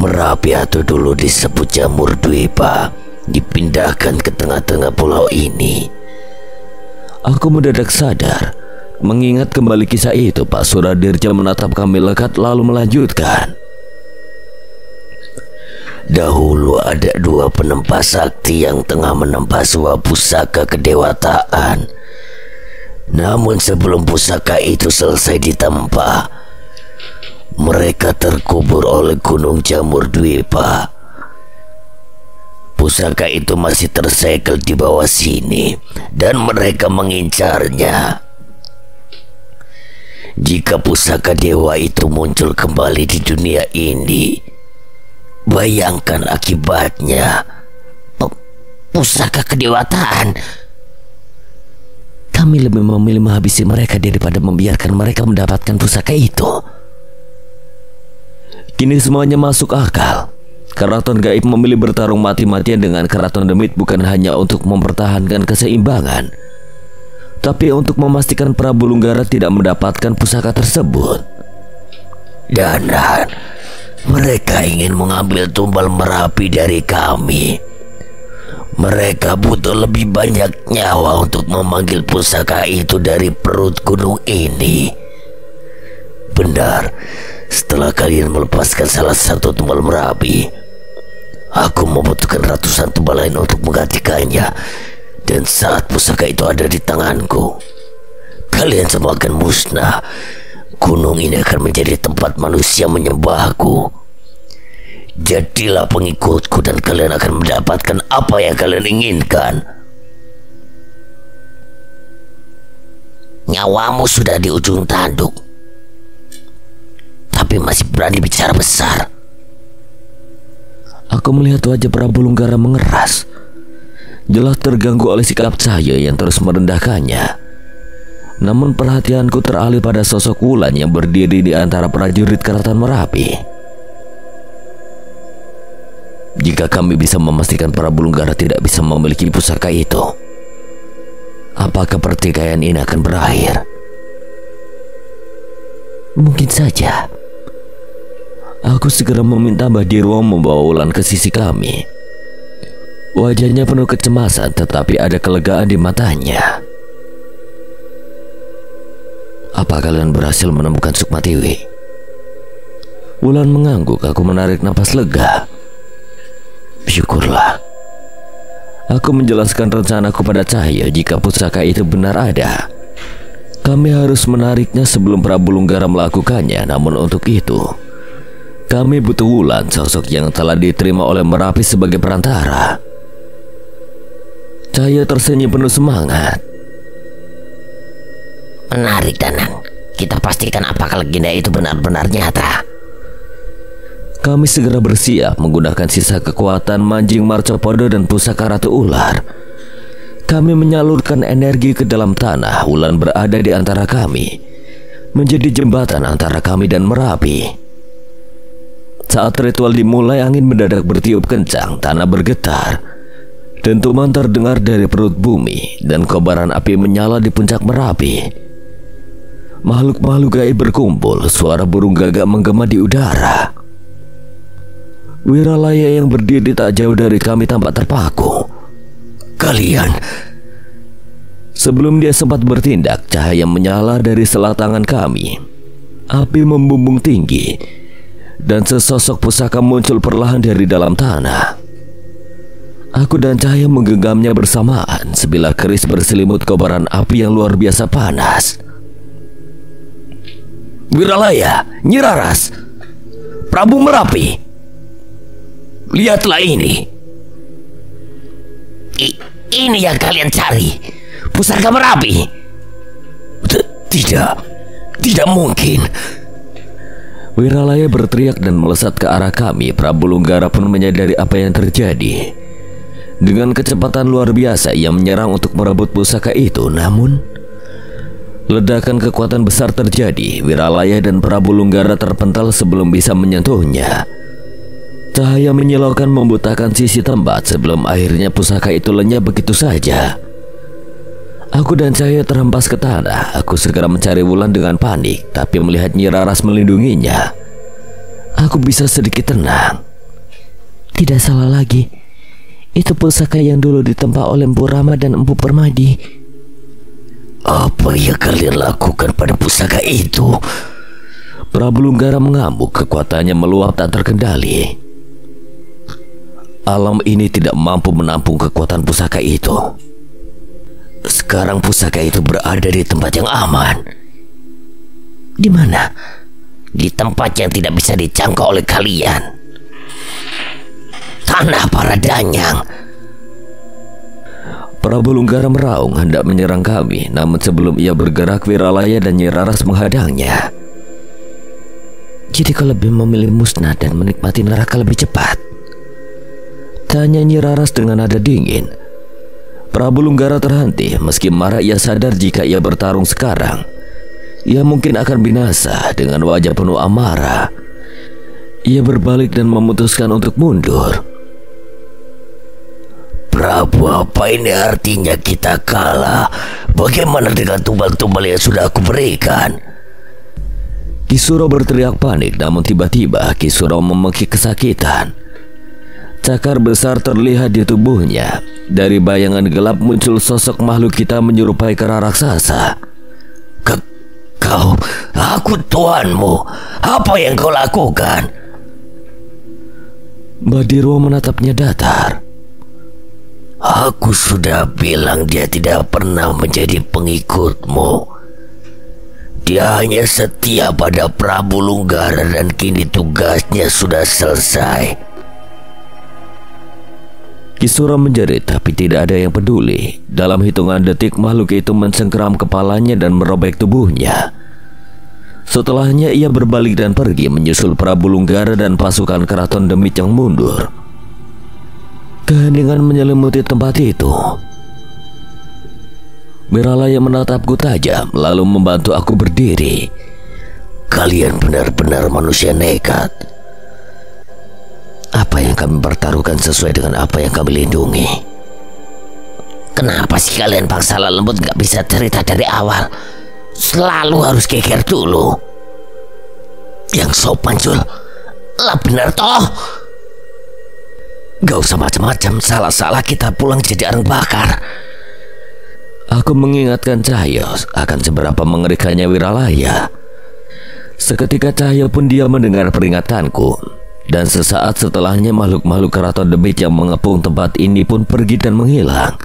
Merapi atau dulu disebut Jamur Dwipa dipindahkan ke tengah-tengah pulau ini. Aku mendadak sadar. Mengingat kembali kisah itu, Pak Suradirja menatap kami lekat lalu melanjutkan. Dahulu ada dua penempa sakti yang tengah menempa sebuah pusaka kedewataan. Namun sebelum pusaka itu selesai ditempa, Mereka terkubur oleh Gunung Jamur Dwipa. Pusaka itu masih tersegel di bawah sini dan mereka mengincarnya. Jika pusaka dewa itu muncul kembali di dunia ini, bayangkan akibatnya. Pusaka kedewatan. Kami lebih memilih menghabisi mereka daripada membiarkan mereka mendapatkan pusaka itu. Kini semuanya masuk akal. Keraton gaib memilih bertarung mati-matian dengan Keraton Demit bukan hanya untuk mempertahankan keseimbangan, tapi untuk memastikan Prabu Lunggara tidak mendapatkan pusaka tersebut. Danan, mereka ingin mengambil tumbal Merapi dari kami. Mereka butuh lebih banyak nyawa untuk memanggil pusaka itu dari perut gunung ini. Benar, setelah kalian melepaskan salah satu tumbal Merapi, aku membutuhkan ratusan tumbal lain untuk menggantikannya. Dan saat pusaka itu ada di tanganku, kalian semua akan musnah. Gunung ini akan menjadi tempat manusia menyembahku. Jadilah pengikutku dan kalian akan mendapatkan apa yang kalian inginkan. Nyawamu sudah di ujung tanduk, tapi masih berani bicara besar. Aku melihat wajah Prabu Lunggara mengeras, jelas terganggu oleh sikap saya yang terus merendahkannya. Namun perhatianku teralih pada sosok Wulan yang berdiri di antara prajurit Keraton Merapi. Jika kami bisa memastikan Prabu Lunggara tidak bisa memiliki pusaka itu, apakah pertikaian ini akan berakhir? Mungkin saja. Aku segera meminta Mbah Dirwo membawa Wulan ke sisi kami. Wajahnya penuh kecemasan, tetapi ada kelegaan di matanya. Apa kalian berhasil menemukan Sukmatiwi? Wulan mengangguk. Aku menarik napas lega. Syukurlah. Aku menjelaskan rencanaku pada Cahya. Jika pusaka itu benar ada, kami harus menariknya sebelum Prabu Lunggara melakukannya. Namun untuk itu, kami butuh Wulan, sosok yang telah diterima oleh Merapi sebagai perantara. Cahya tersenyum penuh semangat. Menarik, Danang. Kita pastikan apakah legenda itu benar-benar nyata. Kami segera bersiap menggunakan sisa kekuatan Manjing Marcopodo dan pusaka Ratu Ular. Kami menyalurkan energi ke dalam tanah. Wulan berada di antara kami, menjadi jembatan antara kami dan Merapi. Saat ritual dimulai, angin mendadak bertiup kencang, tanah bergetar, dentuman terdengar dari perut bumi, dan kobaran api menyala di puncak Merapi. Makhluk-makhluk gaib berkumpul, suara burung gagak menggema di udara. Wiralaya yang berdiri tak jauh dari kami tampak terpaku. Kalian... Sebelum dia sempat bertindak, cahaya menyala dari sela tangan kami. Api membumbung tinggi, dan sesosok pusaka muncul perlahan dari dalam tanah. Aku dan Cahaya menggenggamnya bersamaan. Sebilah keris berselimut kobaran api yang luar biasa panas. Wiralaya, Nyi Raras, Prabu Merapi, lihatlah ini. Ini yang kalian cari, pusaka Merapi. Tidak mungkin. Wiralaya berteriak dan melesat ke arah kami. Prabu Lunggara pun menyadari apa yang terjadi. Dengan kecepatan luar biasa ia menyerang untuk merebut pusaka itu. Namun ledakan kekuatan besar terjadi. Wiralaya dan Prabu Lunggara terpental sebelum bisa menyentuhnya. Cahaya menyilaukan membutakan sisi tempat sebelum akhirnya pusaka itu lenyap begitu saja. Aku dan Cahaya terhempas ke tanah. Aku segera mencari Wulan dengan panik, tapi melihat Nyi Raras melindunginya, aku bisa sedikit tenang. Tidak salah lagi, itu pusaka yang dulu ditempa oleh Empu Rama dan Empu Permadi. Apa yang kalian lakukan pada pusaka itu? Prabu Lunggara mengamuk, kekuatannya meluap tak terkendali. Alam ini tidak mampu menampung kekuatan pusaka itu. Sekarang pusaka itu berada di tempat yang aman. Di mana? di tempat yang tidak bisa dijangkau oleh kalian. Tanah para danyang. Prabu Lunggara meraung hendak menyerang kami, namun sebelum ia bergerak, Wiralaya dan Nyi Raras menghadangnya. Jadi kau lebih memilih musnah dan menikmati neraka lebih cepat? Tanya Nyi Raras dengan nada dingin. Prabu Lunggara terhenti. Meski marah, ia sadar jika ia bertarung sekarang, ia mungkin akan binasa. Dengan wajah penuh amarah, ia berbalik dan memutuskan untuk mundur. Prabu, apa ini artinya kita kalah? Bagaimana dengan tumbal-tumbal yang sudah aku berikan? Ki Suro berteriak panik, namun tiba-tiba Ki Suro memekik kesakitan. Cakar besar terlihat di tubuhnya. Dari bayangan gelap muncul sosok makhluk hitam menyerupai kera raksasa. Aku tuanmu. Apa yang kau lakukan? Badirwo menatapnya datar. Aku sudah bilang dia tidak pernah menjadi pengikutmu. Dia hanya setia pada Prabu Lunggara dan kini tugasnya sudah selesai. Ki Suro menjerit, tapi tidak ada yang peduli. Dalam hitungan detik makhluk itu mencengkeram kepalanya dan merobek tubuhnya. Setelahnya ia berbalik dan pergi menyusul Prabu Lunggara dan pasukan keraton Demit yang mundur. Keheningan menyelimuti tempat itu. Wiralaya menatapku tajam, lalu membantu aku berdiri. Kalian benar-benar manusia nekat. Apa yang kami pertaruhkan sesuai dengan apa yang kami lindungi. Kenapa sih kalian bangsa lembut gak bisa cerita dari awal? Selalu harus geger dulu. Yang sopan, Jul. Lah benar toh. Gak usah macam-macam, salah-salah kita pulang jadi arang bakar. Aku mengingatkan Cahyo akan seberapa mengerikannya Wiralaya. Seketika Cahyo pun dia mendengar peringatanku. Dan sesaat setelahnya makhluk-makhluk keraton Demit yang mengepung tempat ini pun pergi dan menghilang.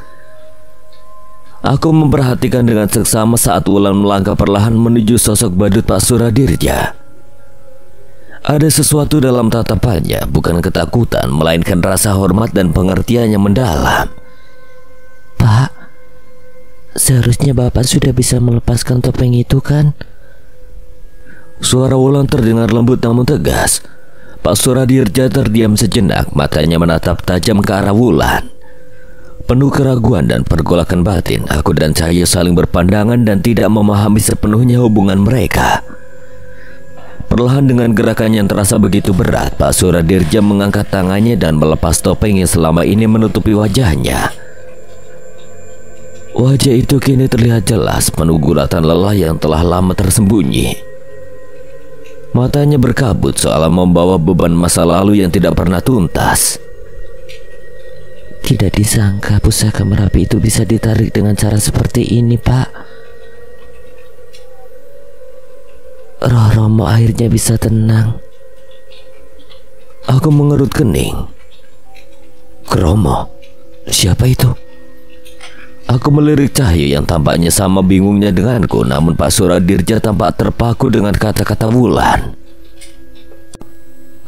Aku memperhatikan dengan seksama saat Wulan melangkah perlahan menuju sosok badut Pak Suradirja. Ada sesuatu dalam tatapannya, bukan ketakutan, melainkan rasa hormat dan pengertian yang mendalam. Pak, seharusnya Bapak sudah bisa melepaskan topeng itu kan? Suara Wulan terdengar lembut namun tegas. Pak Suradirja terdiam sejenak, matanya menatap tajam ke arah Wulan. Penuh keraguan dan pergolakan batin, aku dan Cahyo saling berpandangan dan tidak memahami sepenuhnya hubungan mereka. Perlahan dengan gerakan yang terasa begitu berat, Pak Suradirja mengangkat tangannya dan melepas topeng yang selama ini menutupi wajahnya. Wajah itu kini terlihat jelas, penuh guratan lelah yang telah lama tersembunyi. Matanya berkabut seolah membawa beban masa lalu yang tidak pernah tuntas. Tidak disangka pusaka Merapi itu bisa ditarik dengan cara seperti ini, Pak. Roh Romo akhirnya bisa tenang. Aku mengerut kening. Kromo? Siapa itu? Aku melirik Cahyo yang tampaknya sama bingungnya denganku, namun Pak Suradirja tampak terpaku dengan kata-kata Wulan.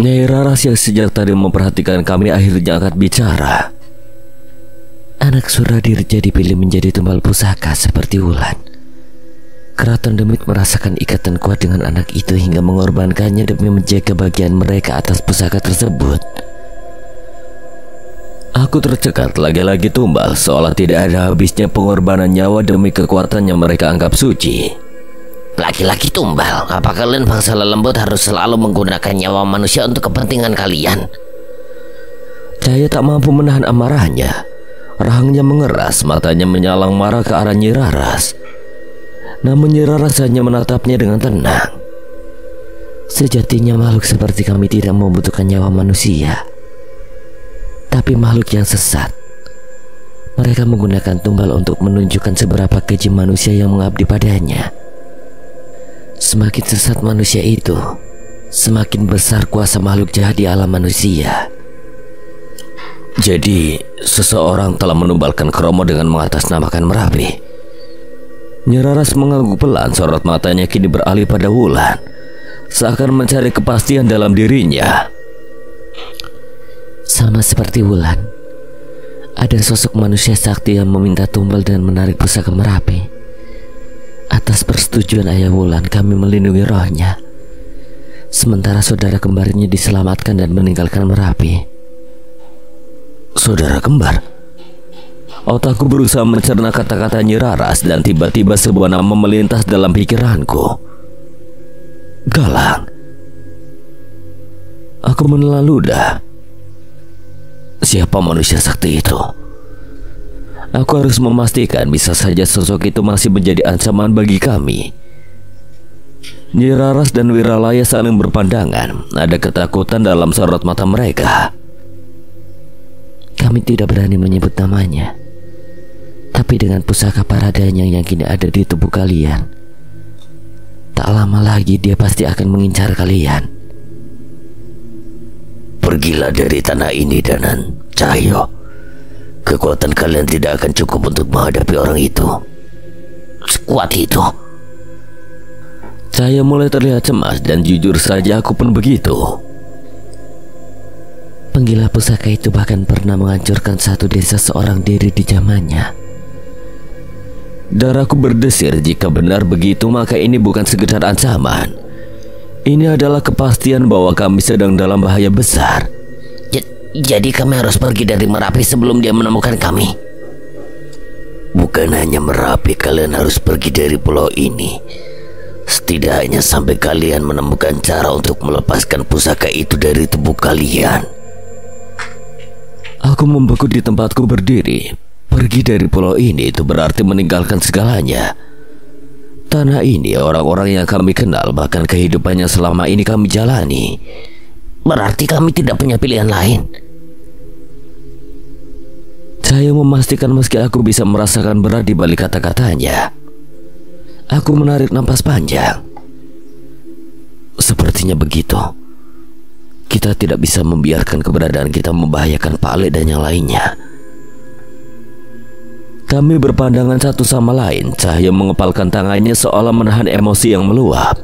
Nyai Raras yang sejak tadi memperhatikan kami akhirnya angkat bicara. Anak Suradirja dipilih menjadi tumbal pusaka seperti Wulan. Keraton Demit merasakan ikatan kuat dengan anak itu hingga mengorbankannya demi menjaga bagian mereka atas pusaka tersebut. Aku tercekat, lagi-lagi tumbal, seolah tidak ada habisnya pengorbanan nyawa demi kekuatan yang mereka anggap suci. Laki-laki tumbal, apa kalian bangsa lembut harus selalu menggunakan nyawa manusia untuk kepentingan kalian? Cahyo tak mampu menahan amarahnya. Rahangnya mengeras, matanya menyalang marah ke arah Nyi Raras. Namun Nyi Raras hanya menatapnya dengan tenang. Sejatinya makhluk seperti kami tidak membutuhkan nyawa manusia, tapi makhluk yang sesat. Mereka menggunakan tumbal untuk menunjukkan seberapa keji manusia yang mengabdi padanya. Semakin sesat manusia itu, semakin besar kuasa makhluk jahat di alam manusia. Jadi, seseorang telah menumbalkan Kromo dengan mengatasnamakan Merapi. Nyi Raras mengangguk pelan, sorot matanya kini beralih pada Wulan. seakan mencari kepastian dalam dirinya. Sama seperti Wulan, ada sosok manusia sakti yang meminta tumbal dan menarik pusaka Merapi. Atas persetujuan ayah Wulan, kami melindungi rohnya, sementara saudara kembarnya diselamatkan dan meninggalkan Merapi. Saudara kembar? Otakku berusaha mencerna kata-kata Nyi Raras dan tiba-tiba sebuah nama melintas dalam pikiranku. Galang. Aku menelan ludah. Siapa manusia sakti itu? Aku harus memastikan, bisa saja sosok itu masih menjadi ancaman bagi kami. Nyi Raras dan Wiralaya saling berpandangan. Ada ketakutan dalam sorot mata mereka. Kami tidak berani menyebut namanya, tapi dengan pusaka paradanya yang kini ada di tubuh kalian, tak lama lagi dia pasti akan mengincar kalian. Pergilah dari tanah ini, Danan, Cahyo. Kekuatan kalian tidak akan cukup untuk menghadapi orang itu. Sekuat itu. Cahyo mulai terlihat cemas dan jujur saja aku pun begitu. Penggila pusaka itu bahkan pernah menghancurkan satu desa seorang diri di zamannya. Darahku berdesir. Jika benar begitu, maka ini bukan sekedar ancaman. Ini adalah kepastian bahwa kami sedang dalam bahaya besar. Jadi kami harus pergi dari Merapi sebelum dia menemukan kami. Bukan hanya Merapi, kalian harus pergi dari pulau ini. Setidaknya sampai kalian menemukan cara untuk melepaskan pusaka itu dari tubuh kalian. Aku membeku di tempatku berdiri. Pergi dari pulau ini itu berarti meninggalkan segalanya. Tanah ini, orang-orang yang kami kenal, bahkan kehidupannya selama ini kami jalani. Berarti kami tidak punya pilihan lain. Saya memastikan meski aku bisa merasakan berat di balik kata-katanya. Aku menarik napas panjang. Sepertinya begitu. Kita tidak bisa membiarkan keberadaan kita membahayakan Pak Ale dan yang lainnya. Kami berpandangan satu sama lain. Cahyo mengepalkan tangannya seolah menahan emosi yang meluap.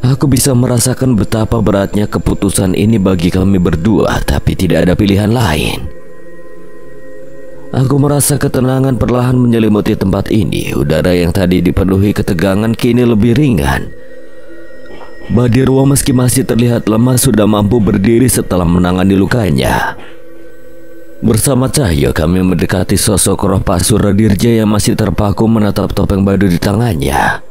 Aku bisa merasakan betapa beratnya keputusan ini bagi kami berdua, tapi tidak ada pilihan lain. Aku merasa ketenangan perlahan menyelimuti tempat ini. Udara yang tadi dipenuhi ketegangan kini lebih ringan. Badirwo meski masih terlihat lemah sudah mampu berdiri setelah menangani lukanya. Bersama Cahyo kami mendekati sosok roh Pak Suradirja yang masih terpaku menatap topeng badu di tangannya.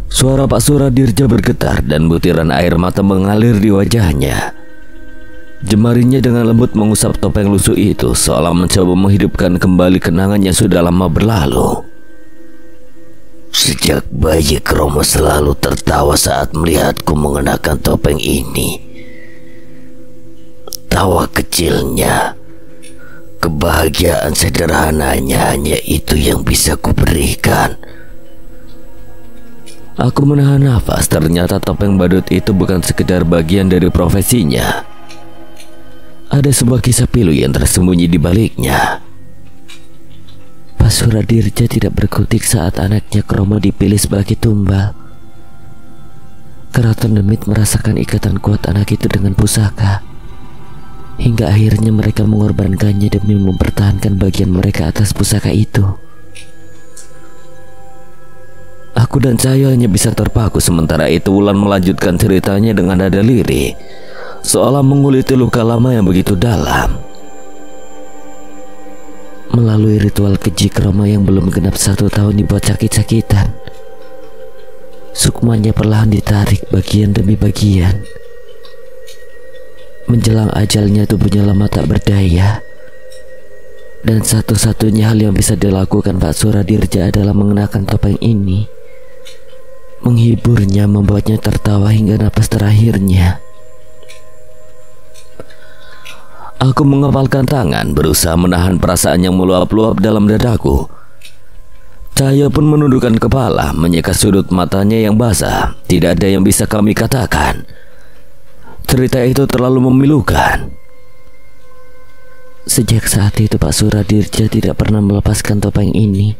Suara Pak Suradirja bergetar dan butiran air mata mengalir di wajahnya. Jemarinya dengan lembut mengusap topeng lusuh itu seolah mencoba menghidupkan kembali kenangan yang sudah lama berlalu. Sejak bayi, Kromo selalu tertawa saat melihatku mengenakan topeng ini. Tawa kecilnya, kebahagiaan sederhananya, hanya itu yang bisa kuberikan. Aku menahan nafas. Ternyata topeng badut itu bukan sekedar bagian dari profesinya. Ada sebuah kisah pilu yang tersembunyi di baliknya. Pak Suradirja tidak berkutik saat anaknya Kromo dipilih sebagai tumbal. Keraton Demit merasakan ikatan kuat anak itu dengan pusaka, hingga akhirnya mereka mengorbankannya demi mempertahankan bagian mereka atas pusaka itu. Aku dan Cahyo hanya bisa terpaku. Sementara itu Wulan melanjutkan ceritanya dengan nada lirih, seolah menguliti luka lama yang begitu dalam. Melalui ritual keji Kromo yang belum genap 1 tahun dibuat sakit-sakitan, sukmanya perlahan ditarik bagian demi bagian. Menjelang ajalnya tubuhnya lemah tak berdaya, dan satu-satunya hal yang bisa dilakukan Pak Suradirja adalah mengenakan topeng ini, menghiburnya, membuatnya tertawa hingga napas terakhirnya. Aku mengepalkan tangan, berusaha menahan perasaan yang meluap-luap dalam dadaku. Cahyo pun menundukkan kepala, menyeka sudut matanya yang basah. Tidak ada yang bisa kami katakan. Cerita itu terlalu memilukan. Sejak saat itu Pak Suradirja tidak pernah melepaskan topeng ini.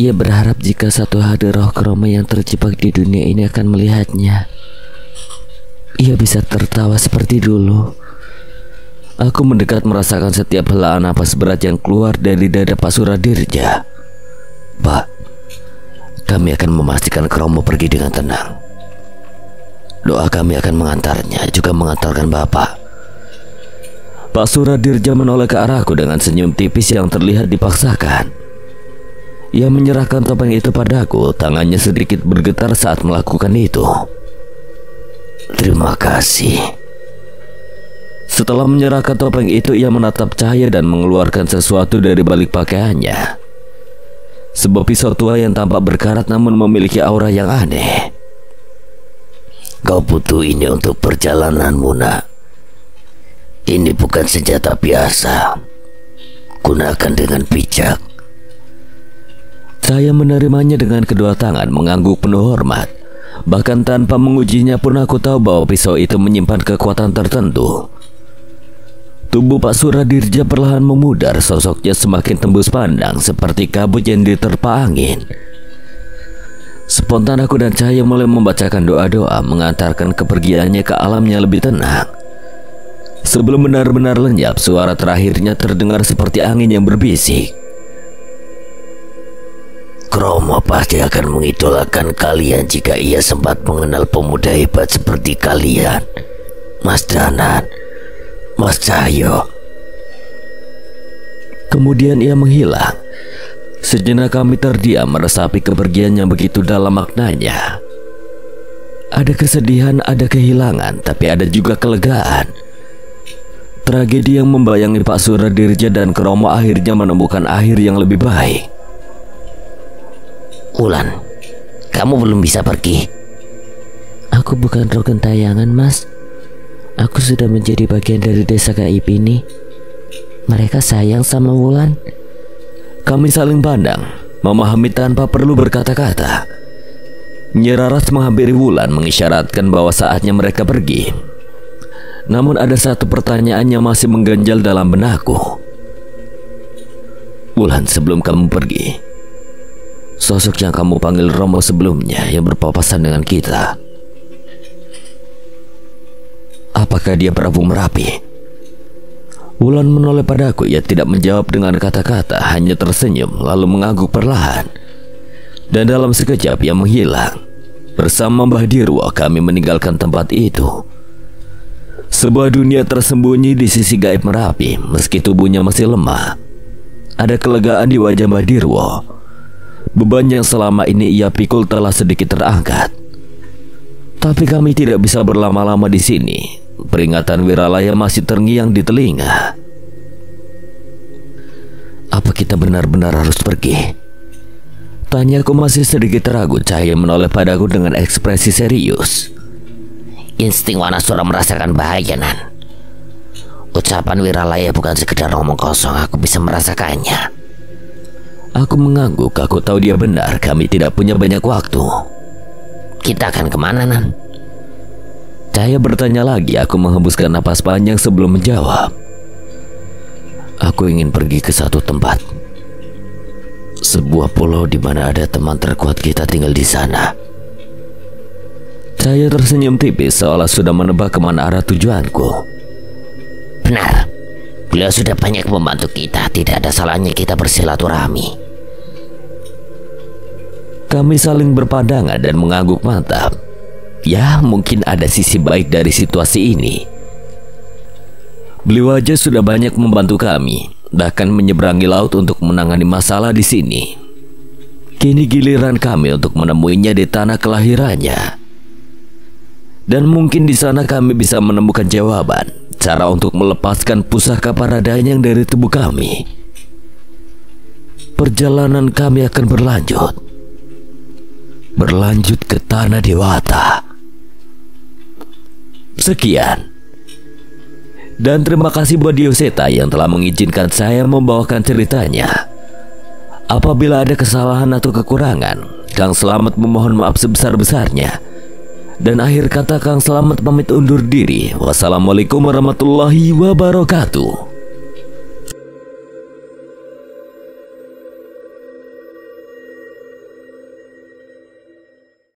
Ia berharap jika satu hari roh Kromo yang terjebak di dunia ini akan melihatnya, ia bisa tertawa seperti dulu. Aku mendekat merasakan setiap helaan napas berat yang keluar dari dada Pak Suradirja. Pak, kami akan memastikan Kromo pergi dengan tenang. Doa kami akan mengantarnya, juga mengantarkan Bapak. Pak Suradirja menoleh ke arahku dengan senyum tipis yang terlihat dipaksakan. Ia menyerahkan topeng itu padaku, tangannya sedikit bergetar saat melakukan itu. Terima kasih. Setelah menyerahkan topeng itu, ia menatap cahaya dan mengeluarkan sesuatu dari balik pakaiannya. Sebuah pisau tua yang tampak berkarat namun memiliki aura yang aneh. Kau butuh ini untuk perjalananmu, nak. Ini bukan senjata biasa. Gunakan dengan bijak. Saya menerimanya dengan kedua tangan, mengangguk penuh hormat. Bahkan tanpa mengujinya pun aku tahu bahwa pisau itu menyimpan kekuatan tertentu. Tubuh Pak Suradirja perlahan memudar, sosoknya semakin tembus pandang seperti kabut yang diterpa angin. Spontan aku dan Cahaya mulai membacakan doa-doa, mengantarkan kepergiannya ke alam yang lebih tenang. Sebelum benar-benar lenyap, suara terakhirnya terdengar seperti angin yang berbisik. Kromo pasti akan mengidolakan kalian jika ia sempat mengenal pemuda hebat seperti kalian, Mas Danan, Mas Cahyo. Kemudian ia menghilang. Sejenak kami terdiam meresapi kepergian yang begitu dalam maknanya. Ada kesedihan, ada kehilangan, tapi ada juga kelegaan. Tragedi yang membayangi Pak Suradirja dan Kromo akhirnya menemukan akhir yang lebih baik. Wulan, kamu belum bisa pergi. Aku bukan roh gentayangan, Mas. Aku sudah menjadi bagian dari desa gaib ini. Mereka sayang sama Wulan. Kami saling pandang, memahami tanpa perlu berkata-kata. Nyi Raras menghampiri Wulan, mengisyaratkan bahwa saatnya mereka pergi. Namun ada satu pertanyaan yang masih mengganjal dalam benakku. Wulan, sebelum kamu pergi, sosok yang kamu panggil Romo sebelumnya yang berpapasan dengan kita, apakah dia Prabu Merapi? Wulan menoleh padaku. Ia tidak menjawab dengan kata-kata, hanya tersenyum lalu mengangguk perlahan. Dan dalam sekejap ia menghilang. Bersama Mbah Dirwo kami meninggalkan tempat itu. Sebuah dunia tersembunyi di sisi gaib Merapi. Meski tubuhnya masih lemah, ada kelegaan di wajah Mbah Dirwo. Beban yang selama ini ia pikul telah sedikit terangkat. Tapi kami tidak bisa berlama-lama di sini. Peringatan Wiralaya masih terngiang di telinga. Apa kita benar-benar harus pergi? Tanyaku masih sedikit ragu. Cahaya menoleh padaku dengan ekspresi serius. Insting Wanasura merasakan bahaya, Nan. Ucapan Wiralaya bukan sekedar ngomong kosong, aku bisa merasakannya. Aku mengangguk. Aku tahu dia benar. Kami tidak punya banyak waktu. Kita akan kemana, Nan? Cahaya bertanya lagi. Aku menghembuskan napas panjang sebelum menjawab. Aku ingin pergi ke satu tempat. Sebuah pulau di mana ada teman terkuat kita tinggal di sana. Cahaya tersenyum tipis seolah sudah menebak kemana arah tujuanku. Benar. Beliau sudah banyak membantu kita. Tidak ada salahnya kita bersilaturahmi. Kami saling berpandangan dan mengangguk mantap. Ya, mungkin ada sisi baik dari situasi ini. Beliau aja sudah banyak membantu kami, bahkan menyeberangi laut untuk menangani masalah di sini. Kini giliran kami untuk menemuinya di tanah kelahirannya. Dan mungkin di sana kami bisa menemukan jawaban, cara untuk melepaskan pusaka paradanyang dari tubuh kami. Perjalanan kami akan berlanjut ke tanah Dewata. Sekian. Dan terima kasih buat Dioseta yang telah mengizinkan saya membawakan ceritanya. Apabila ada kesalahan atau kekurangan, Kang Slamet memohon maaf sebesar-besarnya. Dan akhir kata Kang Slamet pamit undur diri. Wassalamualaikum warahmatullahi wabarakatuh.